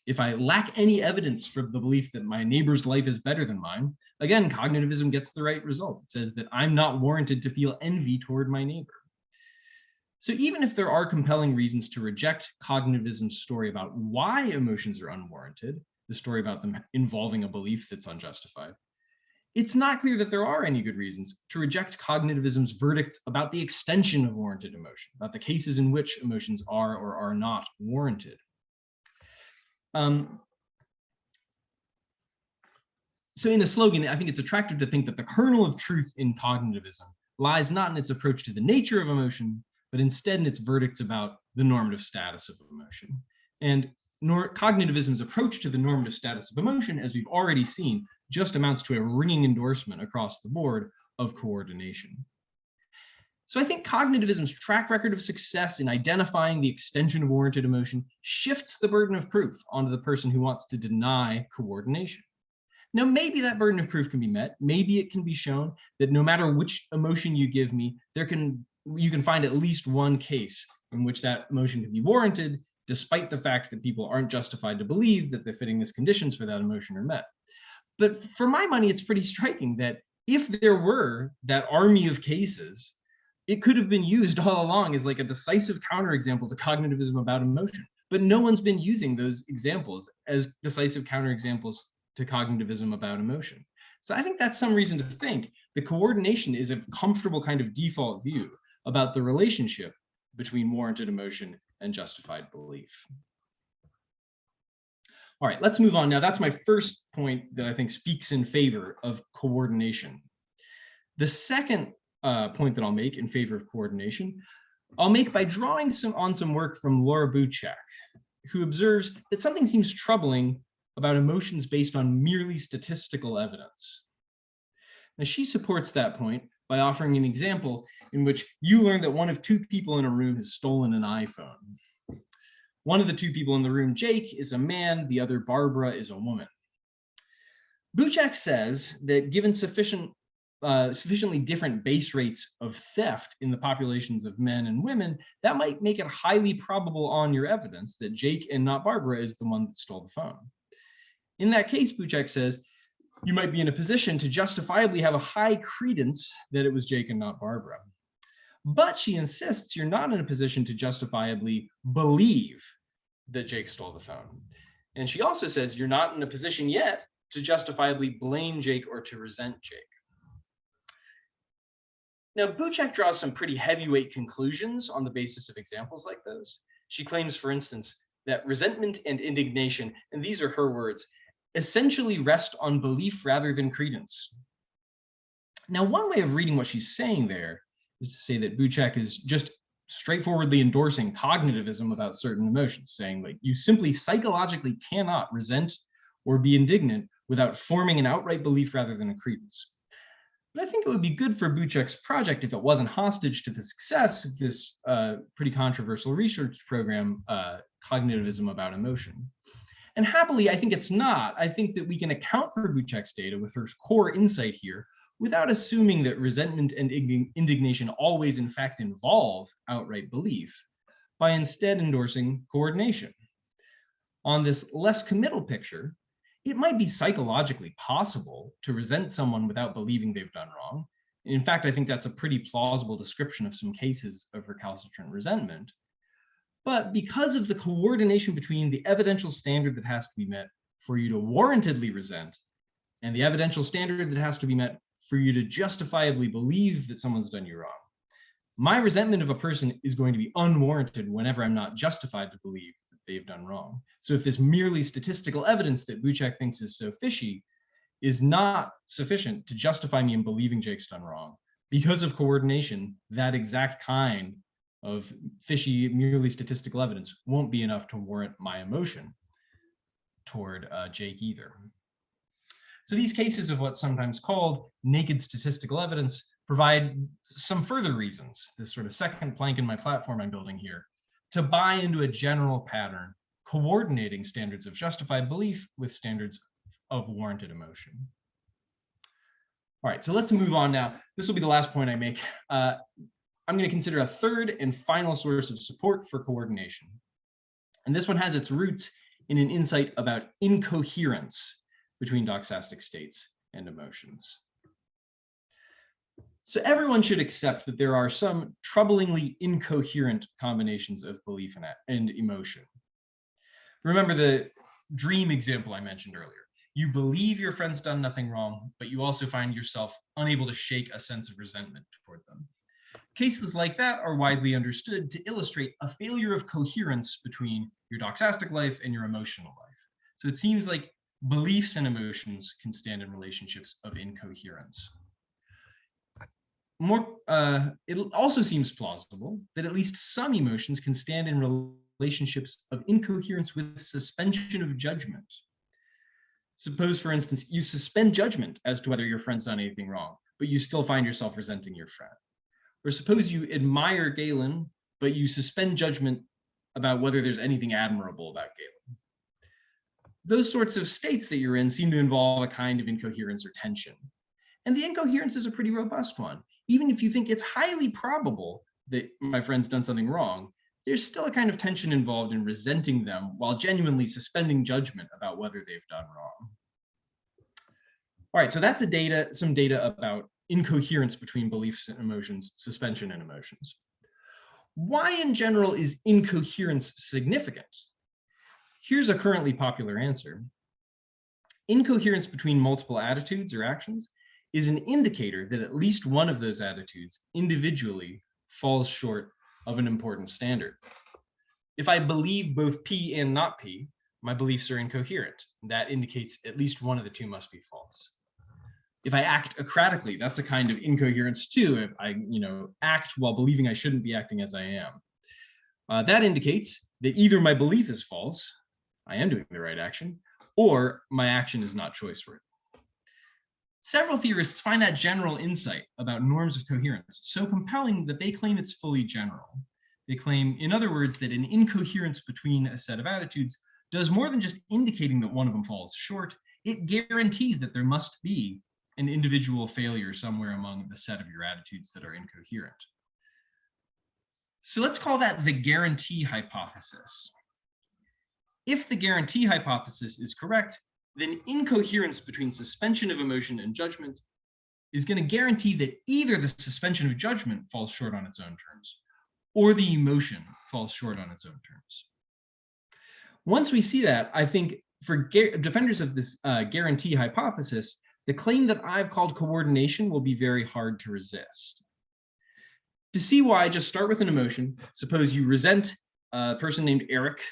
If I lack any evidence for the belief that my neighbor's life is better than mine, again, cognitivism gets the right result. It says that I'm not warranted to feel envy toward my neighbor. So even if there are compelling reasons to reject cognitivism's story about why emotions are unwarranted, the story about them involving a belief that's unjustified, it's not clear that there are any good reasons to reject cognitivism's verdicts about the extension of warranted emotion, about the cases in which emotions are or are not warranted. So in a slogan, I think it's attractive to think that the kernel of truth in cognitivism lies not in its approach to the nature of emotion, but instead in its verdicts about the normative status of emotion. And cognitivism's approach to the normative status of emotion, as we've already seen, just amounts to a ringing endorsement across the board of coordination. So I think cognitivism's track record of success in identifying the extension of warranted emotion shifts the burden of proof onto the person who wants to deny coordination. Now, maybe that burden of proof can be met. Maybe it can be shown that no matter which emotion you give me, you can find at least one case in which that emotion can be warranted, despite the fact that people aren't justified to believe that the fittingness conditions for that emotion are met. But for my money, it's pretty striking that if there were that army of cases, it could have been used all along as like a decisive counterexample to cognitivism about emotion. But no one's been using those examples as decisive counterexamples to cognitivism about emotion. So I think that's some reason to think the coordination is a comfortable kind of default view about the relationship between warranted emotion and justified belief. All right, let's move on now. That's my first point that I think speaks in favor of coordination. The second point that I'll make in favor of coordination, I'll make by drawing on some work from Laura Buchak, who observes that something seems troubling about emotions based on merely statistical evidence. Now, she supports that point by offering an example in which you learn that one of two people in a room has stolen an iPhone. One of the two people in the room, Jake, is a man, the other, Barbara, is a woman. Buchak says that given sufficiently different base rates of theft in the populations of men and women, that might make it highly probable on your evidence that Jake and not Barbara is the one that stole the phone. In that case, Buchak says, you might be in a position to justifiably have a high credence that it was Jake and not Barbara. But she insists you're not in a position to justifiably believe that Jake stole the phone. And she also says you're not in a position yet to justifiably blame Jake or to resent Jake. Now, Buchak draws some pretty heavyweight conclusions on the basis of examples like those. She claims, for instance, that resentment and indignation, and these are her words, essentially rest on belief rather than credence. Now, one way of reading what she's saying there is to say that Buchak is just straightforwardly endorsing cognitivism about certain emotions, saying like you simply psychologically cannot resent or be indignant without forming an outright belief rather than a credence. But I think it would be good for Buchak's project if it wasn't hostage to the success of this pretty controversial research program, Cognitivism about Emotion. And happily, I think it's not. I think that we can account for Buchak's data with her core insight here without assuming that resentment and indignation always in fact involve outright belief, by instead endorsing coordination. On this less committal picture, it might be psychologically possible to resent someone without believing they've done wrong. In fact, I think that's a pretty plausible description of some cases of recalcitrant resentment. But because of the coordination between the evidential standard that has to be met for you to warrantedly resent and the evidential standard that has to be met for you to justifiably believe that someone's done you wrong, my resentment of a person is going to be unwarranted whenever I'm not justified to believe that they've done wrong. So if this merely statistical evidence that Buchak thinks is so fishy is not sufficient to justify me in believing Jake's done wrong, because of coordination, that exact kind of fishy, merely statistical evidence won't be enough to warrant my emotion toward Jake either. So these cases of what's sometimes called naked statistical evidence provide some further reasons, this sort of second plank in my platform I'm building here, to buy into a general pattern coordinating standards of justified belief with standards of warranted emotion. All right, so let's move on now. This will be the last point I make. I'm going to consider a third and final source of support for coordination. And this one has its roots in an insight about incoherence between doxastic states and emotions. So everyone should accept that there are some troublingly incoherent combinations of belief and emotion. Remember the dream example I mentioned earlier. You believe your friend's done nothing wrong, but you also find yourself unable to shake a sense of resentment toward them. Cases like that are widely understood to illustrate a failure of coherence between your doxastic life and your emotional life. So it seems like beliefs and emotions can stand in relationships of incoherence. It also seems plausible that at least some emotions can stand in relationships of incoherence with suspension of judgment. Suppose, for instance, you suspend judgment as to whether your friend's done anything wrong, but you still find yourself resenting your friend. Or suppose you admire Galen, but you suspend judgment about whether there's anything admirable about Galen. those sorts of states that you're in seem to involve a kind of incoherence or tension. And the incoherence is a pretty robust one. Even if you think it's highly probable that my friend's done something wrong, there's still a kind of tension involved in resenting them while genuinely suspending judgment about whether they've done wrong. All right, so that's some data about incoherence between beliefs and emotions, suspension and emotions. Why in general is incoherence significant? Here's a currently popular answer. Incoherence between multiple attitudes or actions is an indicator that at least one of those attitudes individually falls short of an important standard. If I believe both P and not P, my beliefs are incoherent. That indicates at least one of the two must be false. If I act acratically, that's a kind of incoherence too. If I act while believing I shouldn't be acting as I am. That indicates that either my belief is false, I am doing the right action, or my action is not choice-worthy. Several theorists find that general insight about norms of coherence so compelling that they claim it's fully general. They claim, in other words, that an incoherence between a set of attitudes does more than just indicating that one of them falls short, it guarantees that there must be an individual failure somewhere among the set of your attitudes that are incoherent. So let's call that the guarantee hypothesis. If the guarantee hypothesis is correct, then incoherence between suspension of emotion and judgment is going to guarantee that either the suspension of judgment falls short on its own terms, or the emotion falls short on its own terms. Once we see that, I think for defenders of this guarantee hypothesis, the claim that I've called coordination will be very hard to resist. To see why, just start with an emotion. Suppose you resent a person named Eric,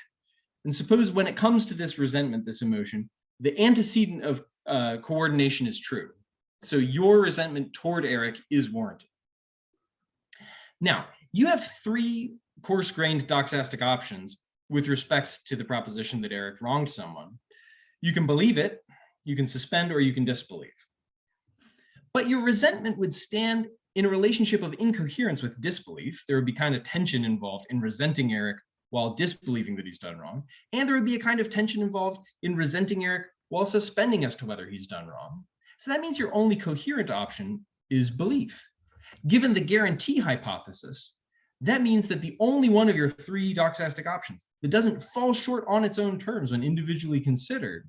and suppose when it comes to this resentment, this emotion, the antecedent of coordination is true. So your resentment toward Eric is warranted. Now, you have three coarse-grained doxastic options with respect to the proposition that Eric wronged someone. You can believe it, you can suspend, or you can disbelieve. But your resentment would stand in a relationship of incoherence with disbelief. There would be kind of tension involved in resenting Eric while disbelieving that he's done wrong. And there would be a kind of tension involved in resenting Eric while suspending as to whether he's done wrong. So that means your only coherent option is belief. Given the guarantee hypothesis, that means that the only one of your three doxastic options that doesn't fall short on its own terms when individually considered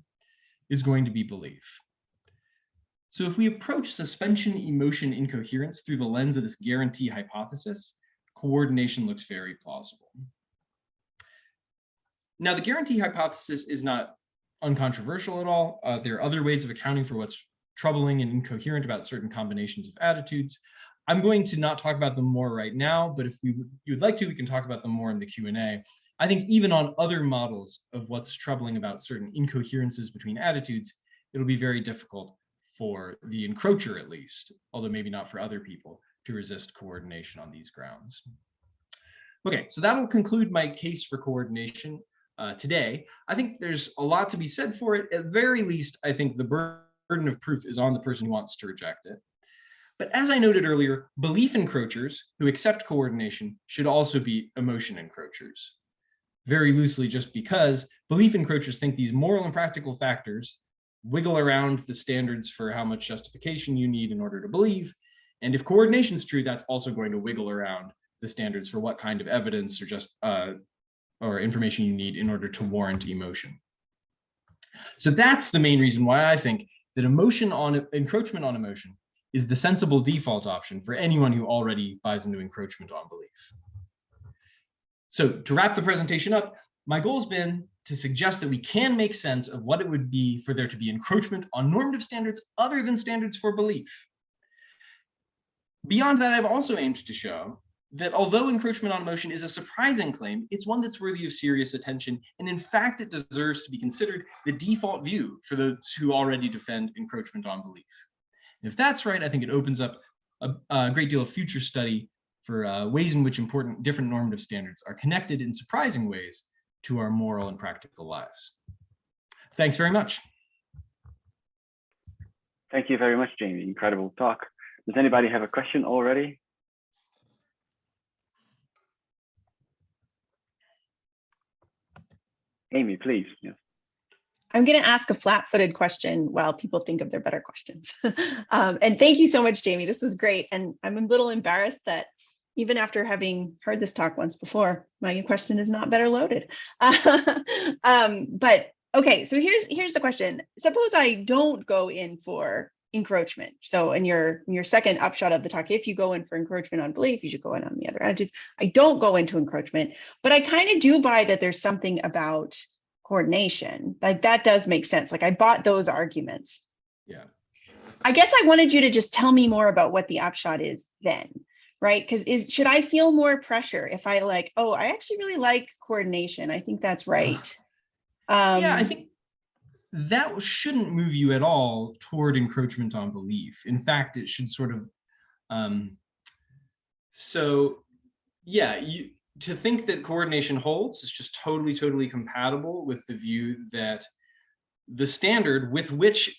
is going to be belief. So if we approach suspension, emotion, incoherence through the lens of this guarantee hypothesis, coordination looks very plausible. Now, the guarantee hypothesis is not uncontroversial at all. There are other ways of accounting for what's troubling and incoherent about certain combinations of attitudes. I'm going to not talk about them more right now, but if you'd like to, we can talk about them more in the Q&A. I think even on other models of what's troubling about certain incoherences between attitudes, it'll be very difficult for the encroacher, at least, although maybe not for other people, to resist coordination on these grounds. Okay, so that'll conclude my case for coordination today. I think there's a lot to be said for it. At very least, I think the burden of proof is on the person who wants to reject it. But as I noted earlier, belief encroachers who accept coordination should also be emotion encroachers. Very loosely, just because belief encroachers think these moral and practical factors wiggle around the standards for how much justification you need in order to believe. And if coordination is true, that's also going to wiggle around the standards for what kind of evidence or information you need in order to warrant emotion. So that's the main reason why I think that encroachment on emotion is the sensible default option for anyone who already buys into encroachment on belief. So to wrap the presentation up, my goal has been to suggest that we can make sense of what it would be for there to be encroachment on normative standards other than standards for belief. Beyond that, I've also aimed to show that although encroachment on emotion is a surprising claim, it's one that's worthy of serious attention, and in fact, it deserves to be considered the default view for those who already defend encroachment on belief. And if that's right, I think it opens up a great deal of future study for ways in which important different normative standards are connected in surprising ways to our moral and practical lives. Thanks very much. Thank you very much, Jamie. Incredible talk. Does anybody have a question already? Amy, please. Yes. I'm going to ask a flat-footed question while people think of their better questions. And thank you so much, Jamie. This was great. And I'm a little embarrassed that even after having heard this talk once before, my question is not better loaded. But okay, so here's the question. Suppose I don't go in for encroachment. So in your second upshot of the talk, if you go in for encroachment on belief, you should go in on the other attitudes. I don't go into encroachment, but I kind of do buy that there's something about coordination. Like that does make sense. Like I bought those arguments. Yeah. I guess I wanted you to just tell me more about what the upshot is then, right? Because should I feel more pressure if I like, oh, I actually really like coordination. I think that's right. Yeah, I think that shouldn't move you at all toward encroachment on belief. In fact, it should sort of, so yeah, to think that coordination holds is just totally compatible with the view that the standard with which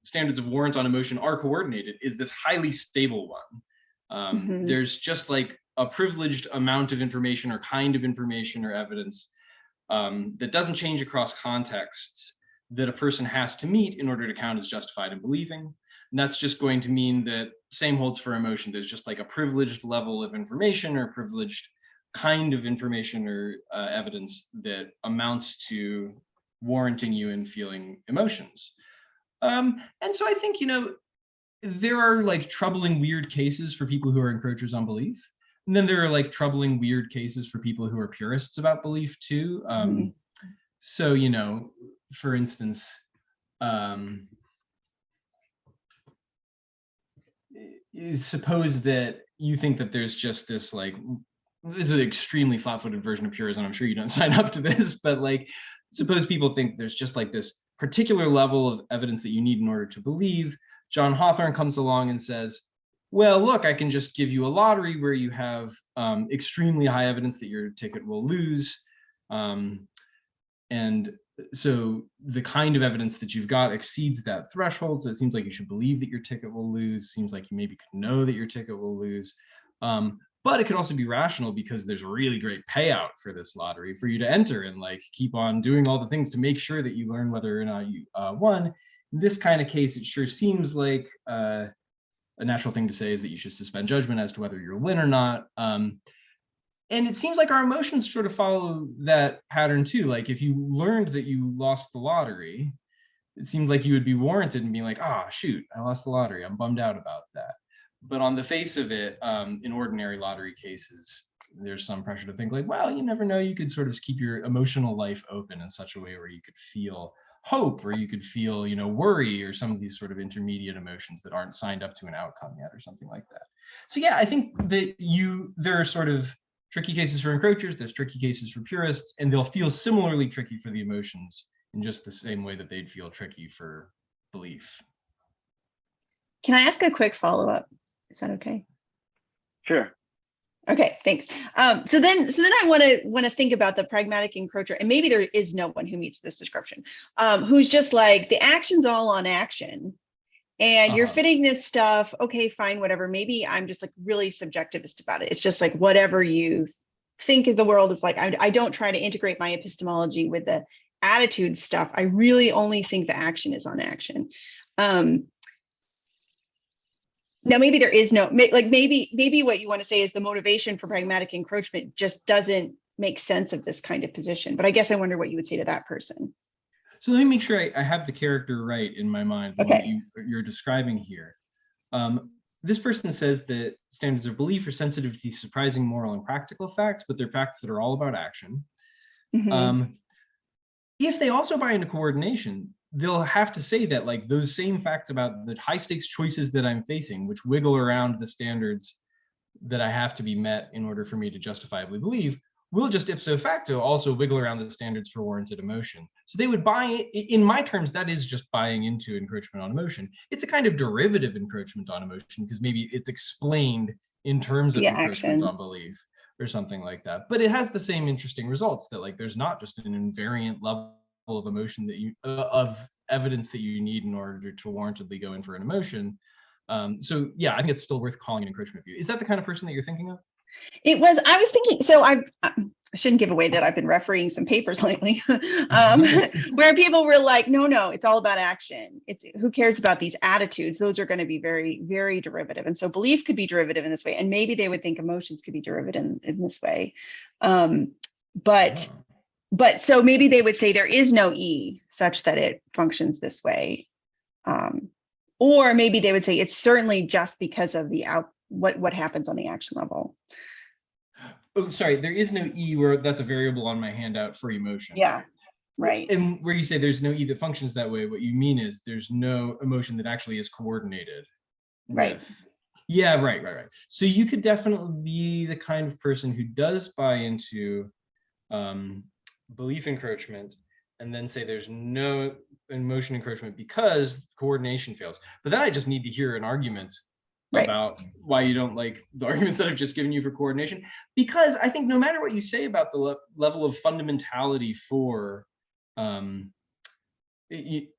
standards of warrant on emotion are coordinated is this highly stable one. There's just like a privileged amount of information or kind of information or evidence that doesn't change across contexts that a person has to meet in order to count as justified in believing. And that's just going to mean that same holds for emotion. There's just like a privileged level of information or privileged kind of information or evidence that amounts to warranting you in feeling emotions. And so I think, there are like troubling, weird cases for people who are encroachers on belief. And then there are like troubling, weird cases for people who are purists about belief too. So, for instance, suppose that you think that there's just this like, this is an extremely flat-footed version of purism. I'm sure you don't sign up to this, but like, suppose people think there's just like this particular level of evidence that you need in order to believe. John Hawthorne comes along and says, well, look, I can just give you a lottery where you have extremely high evidence that your ticket will lose. And so the kind of evidence that you've got exceeds that threshold. So it seems like you should believe that your ticket will lose. Seems like you maybe could know that your ticket will lose. But it could also be rational because there's a really great payout for this lottery for you to enter and like keep on doing all the things to make sure that you learn whether or not you won. In this kind of case, it sure seems like a natural thing to say is that you should suspend judgment as to whether you'll win or not. And it seems like our emotions sort of follow that pattern too. Like if you learned that you lost the lottery, it seems like you would be warranted in being like, shoot, I lost the lottery. I'm bummed out about that. But on the face of it, in ordinary lottery cases, there's some pressure to think like, well, you never know, you could sort of keep your emotional life open in such a way where you could feel hope, or you could feel, worry, or some of these sort of intermediate emotions that aren't signed up to an outcome yet, or something like that. So yeah, I think that there are sort of tricky cases for encroachers, there's tricky cases for purists, and they'll feel similarly tricky for the emotions in just the same way that they'd feel tricky for belief. Can I ask a quick follow-up? Is that okay? Sure. Okay, thanks. So then I want to think about the pragmatic encroacher, and maybe there is no one who meets this description, who's just like the action's all on action, and you're fitting this stuff. Okay, fine, whatever. Maybe I'm just like really subjectivist about it. It's just like whatever you think is the world is like. I don't try to integrate my epistemology with the attitude stuff. I really only think the action is on action. Now, maybe there is no, like maybe what you want to say is the motivation for pragmatic encroachment just doesn't make sense of this kind of position. But I guess I wonder what you would say to that person. So let me make sure I have the character right in my mind, the one that you're describing here. This person says that standards of belief are sensitive to these surprising moral and practical facts, but they're facts that are all about action. If they also buy into coordination, they'll have to say that like those same facts about the high stakes choices that I'm facing, which wiggle around the standards that I have to be met in order for me to justifiably believe, will just ipso facto also wiggle around the standards for warranted emotion. So they would buy, in my terms, that is just buying into encroachment on emotion. It's a kind of derivative encroachment on emotion because maybe it's explained in terms of encroachment on belief or something like that. But it has the same interesting results that like there's not just an invariant level of emotion that you of evidence that you need in order to warrantedly go in for an emotion. So yeah, I think it's still worth calling an encroachment view. Is that the kind of person that you're thinking of? It was, I was thinking, so I shouldn't give away that I've been refereeing some papers lately, where people were like, no, it's all about action. It's who cares about these attitudes? Those are going to be very, very derivative. And so belief could be derivative in this way. And maybe they would think emotions could be derivative in this way. But so maybe they would say there is no E such that it functions this way. Or maybe they would say it's certainly just because of the what happens on the action level. Oh, sorry, there is no E where that's a variable on my handout for emotion. Yeah, right. And where you say there's no E that functions that way, what you mean is there's no emotion that actually is coordinated. Right. Yeah, right. So you could definitely be the kind of person who does buy into belief encroachment and then say there's no emotion encroachment because coordination fails. But then I just need to hear an argument about why you don't like the arguments that I've just given you for coordination, because I think no matter what you say about the level of fundamentality for you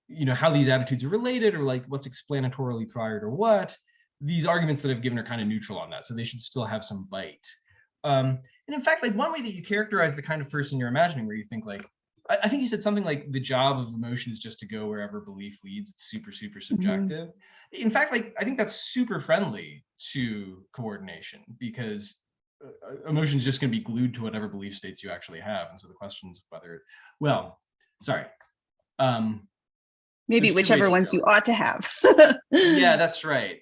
know, how these attitudes are related, or like what's explanatorily prior to what, these arguments that I've given are kind of neutral on that, so they should still have some bite. And in fact, like one way that you characterize the kind of person you're imagining, where you think like, I think you said something like the job of emotion is just to go wherever belief leads. It's super, super subjective. Mm-hmm. In fact, like I think that's super friendly to coordination, because emotion is just going to be glued to whatever belief states you actually have. And so the question is whether, well, sorry. Maybe whichever ones you ought to have. Yeah, that's right.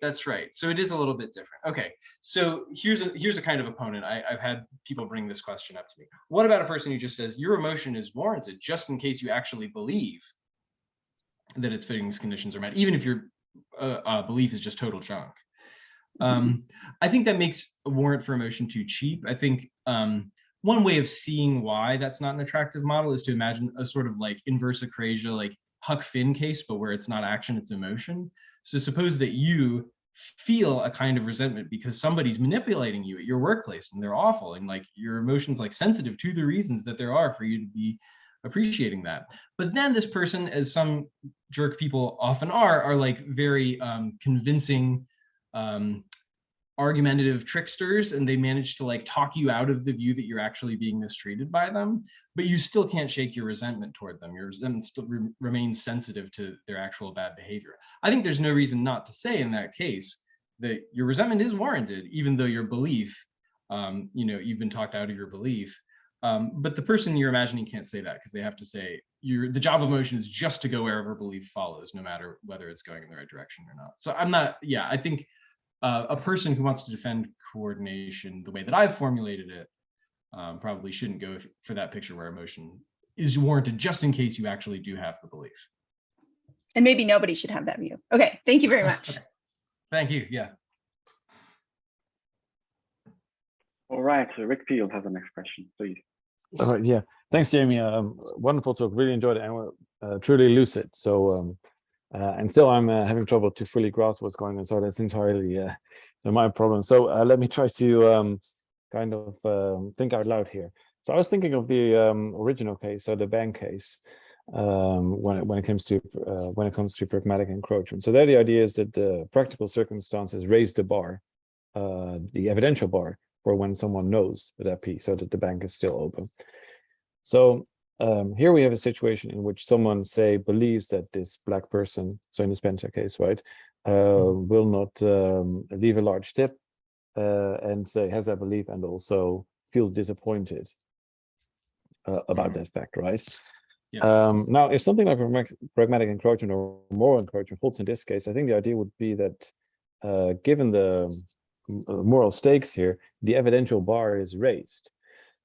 So it is a little bit different. Okay, so here's a kind of opponent. I've had people bring this question up to me. What about a person who just says your emotion is warranted just in case you actually believe that its fittings conditions are met, even if your belief is just total junk? I think that makes a warrant for emotion too cheap. I think one way of seeing why that's not an attractive model is to imagine a sort of like inverse acrasia, like Huck Finn case, but where it's not action, it's emotion. So suppose that you feel a kind of resentment because somebody's manipulating you at your workplace and they're awful, and like your emotions like sensitive to the reasons that there are for you to be appreciating that. But then this person, as some jerk people often are like very convincing argumentative tricksters, and they manage to like talk you out of the view that you're actually being mistreated by them, but you still can't shake your resentment toward them. Your resentment still remains sensitive to their actual bad behavior. I think there's no reason not to say in that case that your resentment is warranted, even though your belief, you know, you've been talked out of your belief. But the person you're imagining can't say that, because they have to say the job of emotion is just to go wherever belief follows, no matter whether it's going in the right direction or not. So I'm not, yeah, I think a person who wants to defend coordination the way that I've formulated it probably shouldn't go for that picture where emotion is warranted just in case you actually do have the belief. And maybe nobody should have that view. Okay, thank you very much. Okay. Thank you, yeah. All right, so Rick Peel has the next question, please. All right, yeah, thanks, Jamie. Wonderful talk, really enjoyed it, and truly lucid. So, and still I'm having trouble to fully grasp what's going on, so that's entirely my problem. So let me try to kind of think out loud here. So I was thinking of the original case, so the bank case, when it comes to pragmatic encroachment. So there the idea is that the practical circumstances raise the bar, the evidential bar, for when someone knows that P, so that the bank is still open. So here we have a situation in which someone, say, believes that this black person, so in the Spencer case, right, will not leave a large tip, and say has that belief, and also feels disappointed about that fact, right? Yes. Now, if something like pragmatic encroachment or moral encroachment holds in this case, I think the idea would be that given the moral stakes here, the evidential bar is raised.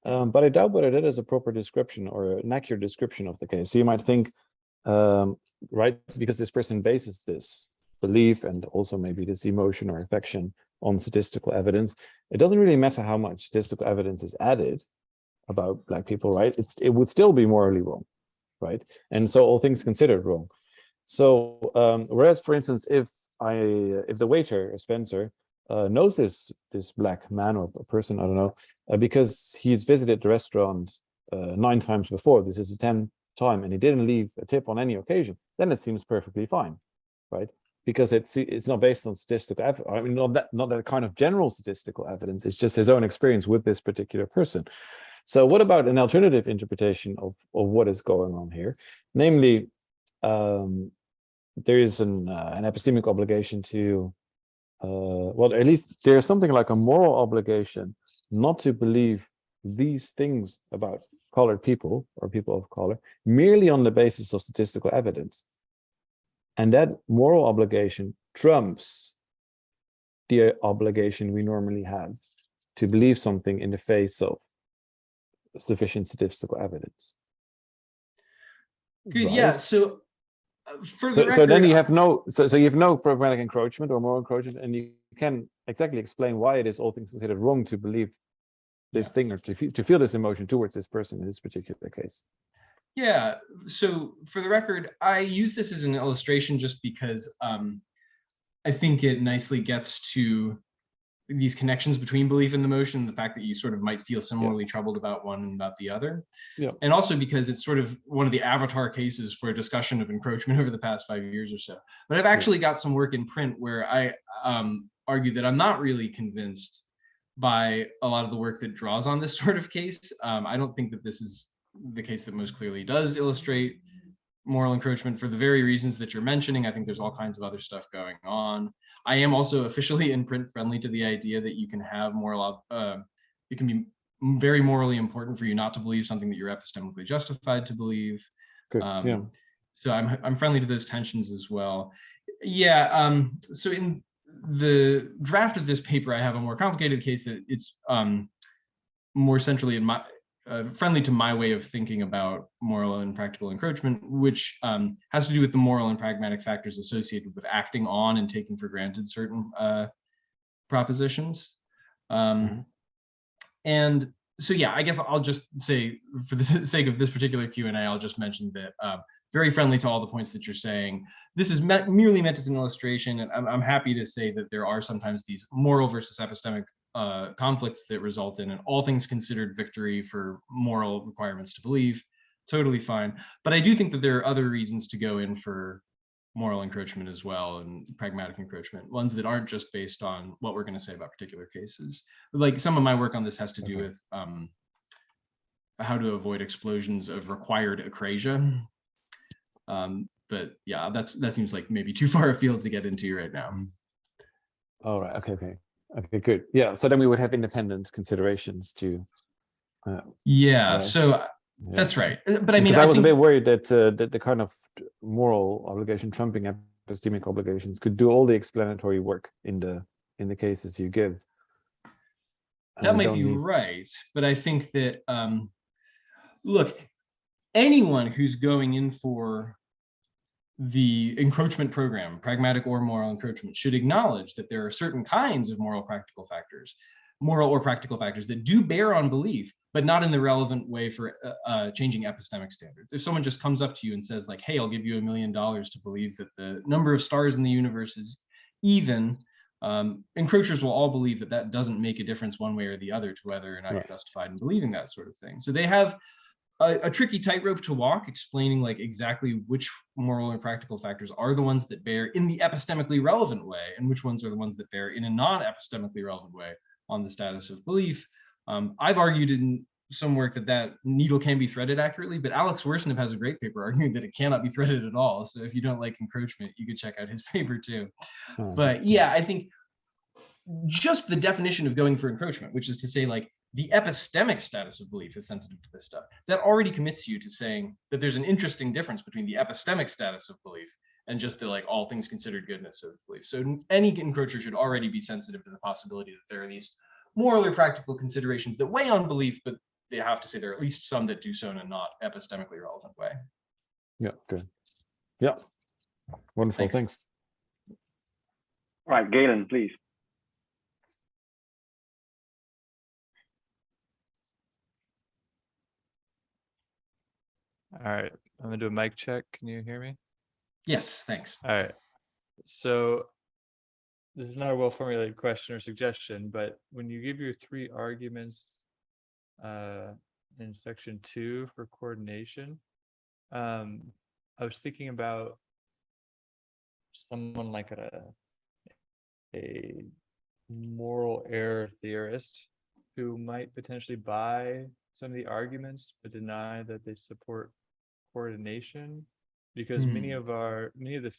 But I doubt whether that is a proper description or an accurate description of the case. So you might think, right, because this person bases this belief and also maybe this emotion or affection on statistical evidence, it doesn't really matter how much statistical evidence is added about black people, right? It would still be morally wrong, right? And so all things considered wrong. So whereas, for instance, if the waiter, Spencer, knows this black man or person, I don't know, because he's visited the restaurant 9 times before, this is the 10th time, and he didn't leave a tip on any occasion, then it seems perfectly fine, right? because it's not based on statistical evidence. I mean, not that kind of general statistical evidence. It's just his own experience with this particular person. So what about an alternative interpretation of what is going on here? Namely, there is an epistemic obligation to, well, at least there's something like a moral obligation not to believe these things about colored people or people of color merely on the basis of statistical evidence. And that moral obligation trumps the obligation we normally have to believe something in the face of sufficient statistical evidence. Good. Right? Yeah. So for the So record, then you have no you have no pragmatic encroachment or moral encroachment, and you can exactly explain why it is all things considered wrong to believe this thing or to feel this emotion towards this person in this particular case. Yeah. So for the record, I use this as an illustration just because I think it nicely gets to these connections between belief and emotion, the fact that you sort of might feel similarly troubled about one and about the other. Yeah. And also because it's sort of one of the avatar cases for a discussion of encroachment over the past 5 years or so. But I've actually got some work in print where I argue that I'm not really convinced by a lot of the work that draws on this sort of case. I don't think that this is the case that most clearly does illustrate moral encroachment for the very reasons that you're mentioning. I think there's all kinds of other stuff going on. I am also officially in print friendly to the idea that you can have moral, it can be very morally important for you not to believe something that you're epistemically justified to believe. Good. So I'm friendly to those tensions as well. Yeah. So in the draft of this paper, I have a more complicated case that it's more centrally in my friendly to my way of thinking about moral and practical encroachment, which has to do with the moral and pragmatic factors associated with acting on and taking for granted certain propositions. And so, yeah, I guess I'll just say, for the sake of this particular Q&A, I'll just mention that very friendly to all the points that you're saying. This is merely meant as an illustration, and I'm happy to say that there are sometimes these moral versus epistemic conflicts that result in an all things considered victory for moral requirements to believe. Totally fine. But I do think that there are other reasons to go in for moral encroachment as well, and pragmatic encroachment, ones that aren't just based on what we're going to say about particular cases. Like some of my work on this has to do with how to avoid explosions of required acrasia. But yeah, that seems like maybe too far afield to get into right now. All right. Okay, good. Yeah. So then we would have independent considerations to. That's right. But I mean, because I was a bit worried that the kind of moral obligation trumping epistemic obligations could do all the explanatory work in the cases you give. That might be right, but I think that look, anyone who's going in for the encroachment program, pragmatic or moral encroachment, should acknowledge that there are certain kinds of moral or practical factors that do bear on belief, but not in the relevant way for changing epistemic standards. If someone just comes up to you and says like, hey, I'll give you $1 million to believe that the number of stars in the universe is even, encroachers will all believe that that doesn't make a difference one way or the other to whether or not you're justified in believing that sort of thing. So they have a tricky tightrope to walk, explaining like exactly which moral and practical factors are the ones that bear in the epistemically relevant way, and which ones are the ones that bear in a non-epistemically relevant way on the status of belief. I've argued in some work that needle can be threaded accurately, but Alex Worsnip has a great paper arguing that it cannot be threaded at all. So if you don't like encroachment, you could check out his paper too. But yeah, I think just the definition of going for encroachment, which is to say like the epistemic status of belief is sensitive to this stuff, that already commits you to saying that there's an interesting difference between the epistemic status of belief and just the like all things considered goodness of belief. So any encroacher should already be sensitive to the possibility that there are these moral or practical considerations that weigh on belief, but they have to say there are at least some that do so in a not epistemically relevant way. Yeah, good. Yeah, wonderful, thanks. All right, Galen, please. All right, I'm gonna do a mic check. Can you hear me? Yes, thanks. All right. So this is not a well-formulated question or suggestion, but when you give your 3 arguments in section 2 for coordination, I was thinking about someone like a moral error theorist who might potentially buy some of the arguments but deny that they support coordination, because many of the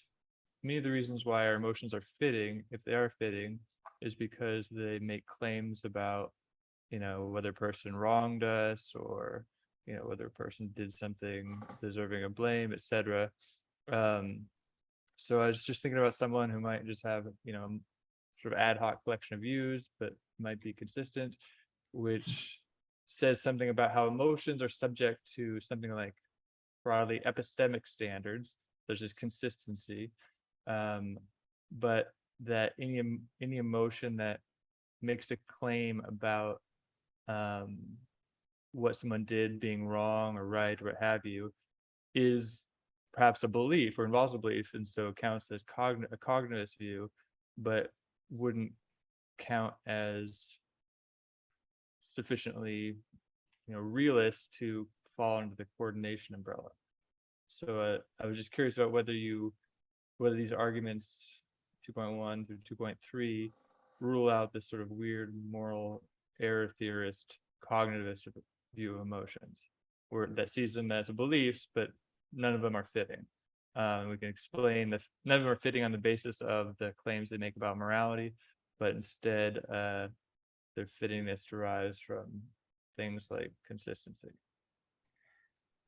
reasons why our emotions are fitting, if they are fitting, is because they make claims about, whether a person wronged us, or whether a person did something deserving of blame, etc. So I was just thinking about someone who might just have sort of ad hoc collection of views, but might be consistent, which says something about how emotions are subject to something like broadly epistemic standards, such as consistency, but that any emotion that makes a claim about what someone did being wrong or right or what have you is perhaps a belief or involves a belief, and so counts as a cognitivist view, but wouldn't count as sufficiently realist to fall under the coordination umbrella. So I was just curious about whether these arguments 2.1 through 2.3 rule out this sort of weird moral error theorist cognitivist view of emotions, or that sees them as beliefs, but none of them are fitting. We can explain that none of them are fitting on the basis of the claims they make about morality, but instead their fittingness derives from things like consistency.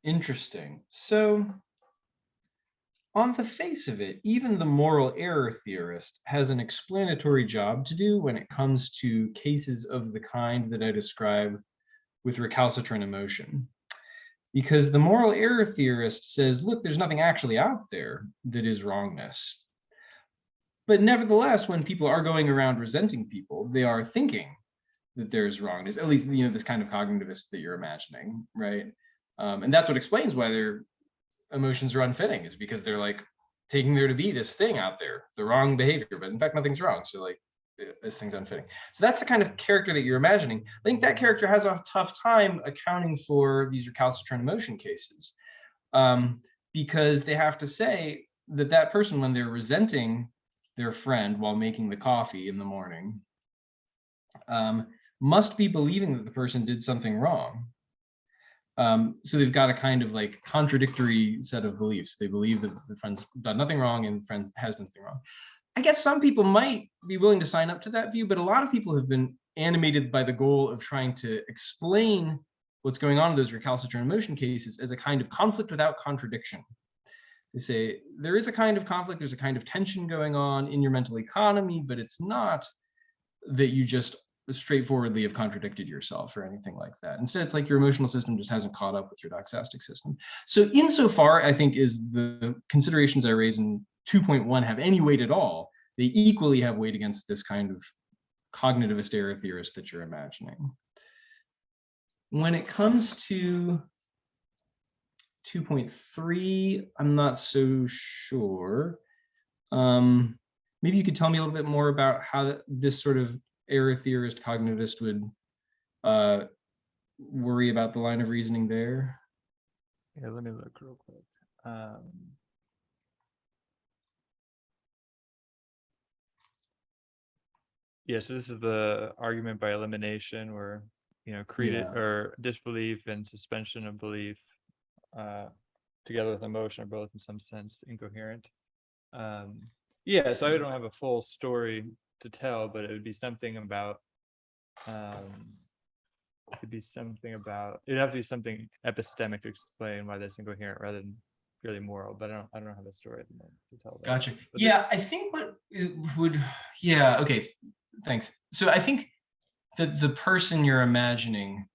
Interesting. So on the face of it, even the moral error theorist has an explanatory job to do when it comes to cases of the kind that I describe with recalcitrant emotion. Because the moral error theorist says, look, there's nothing actually out there that is wrongness. But nevertheless, when people are going around resenting people, they are thinking that there's wrongness, at least, this kind of cognitivist that you're imagining, right? And that's what explains why their emotions are unfitting, is because they're like taking there to be this thing out there, the wrong behavior, but in fact, nothing's wrong. So like, this thing's unfitting. So that's the kind of character that you're imagining. I think that character has a tough time accounting for these recalcitrant emotion cases, because they have to say that person, when they're resenting their friend while making the coffee in the morning, must be believing that the person did something wrong. So they've got a kind of like contradictory set of beliefs. They believe that the friend's done nothing wrong and the friend has done something wrong. I guess some people might be willing to sign up to that view, but a lot of people have been animated by the goal of trying to explain what's going on in those recalcitrant emotion cases as a kind of conflict without contradiction. They say there is a kind of conflict, there's a kind of tension going on in your mental economy, but it's not that you just straightforwardly have contradicted yourself or anything like that. Instead, it's like your emotional system just hasn't caught up with your doxastic system. So insofar, I think, is the considerations I raise in 2.1 have any weight at all, they equally have weight against this kind of cognitivist error theorist that you're imagining. When it comes to 2.3, I'm not so sure. Maybe you could tell me a little bit more about how this sort of error theorist cognitivist would worry about the line of reasoning there. Yeah, let me look real quick. Yes, this is the argument by elimination, where created or disbelief and suspension of belief together with emotion are both in some sense incoherent. Yeah, so I don't have a full story to tell, but it would be something about it'd have to be something epistemic to explain why that's incoherent rather than purely moral, but I don't have a story at the moment to tell that. Gotcha. But yeah, I think what it would, okay, thanks. So I think that the person you're imagining,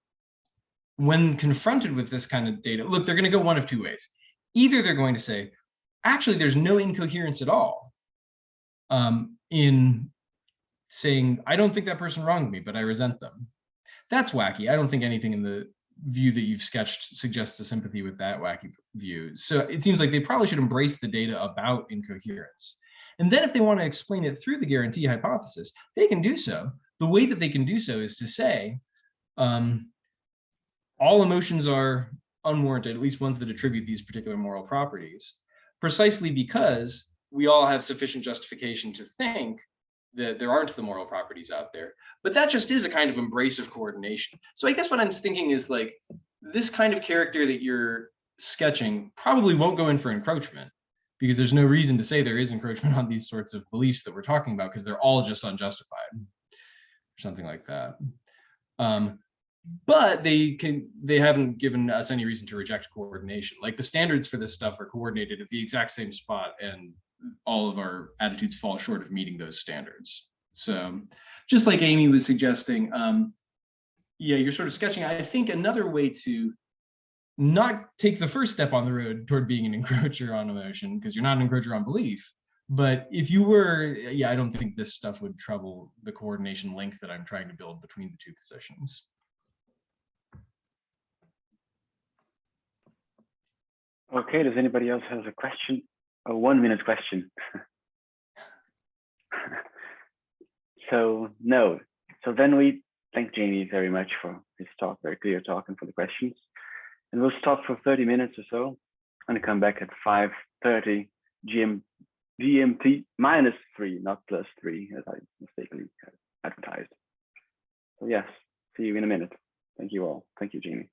when confronted with this kind of data, look, they're going to go one of two ways. Either they're going to say, actually, there's no incoherence at all in saying, I don't think that person wronged me, but I resent them. That's wacky. I don't think anything in the view that you've sketched suggests a sympathy with that wacky view. So it seems like they probably should embrace the data about incoherence. And then if they want to explain it through the guarantee hypothesis, they can do so. The way that they can do so is to say, all emotions are unwarranted, at least ones that attribute these particular moral properties, precisely because we all have sufficient justification to think that there aren't the moral properties out there. But that just is a kind of embrace of coordination. So I guess what I'm thinking is like, this kind of character that you're sketching probably won't go in for encroachment, because there's no reason to say there is encroachment on these sorts of beliefs that we're talking about, because they're all just unjustified, or something like that. But they haven't given us any reason to reject coordination. Like the standards for this stuff are coordinated at the exact same spot, and all of our attitudes fall short of meeting those standards. So just like Amy was suggesting, yeah, you're sort of sketching. I think another way to not take the first step on the road toward being an encroacher on emotion, because you're not an encroacher on belief. But if you were, yeah, I don't think this stuff would trouble the coordination link that I'm trying to build between the two positions. Okay, does anybody else have a question? A 1 minute question. So no. So then we thank Jamie very much for his talk, very clear talk, and for the questions. And we'll stop for 30 minutes or so and come back at 5:30 GMT -3, not +3, as I mistakenly advertised. So yes, see you in a minute. Thank you all. Thank you, Jamie.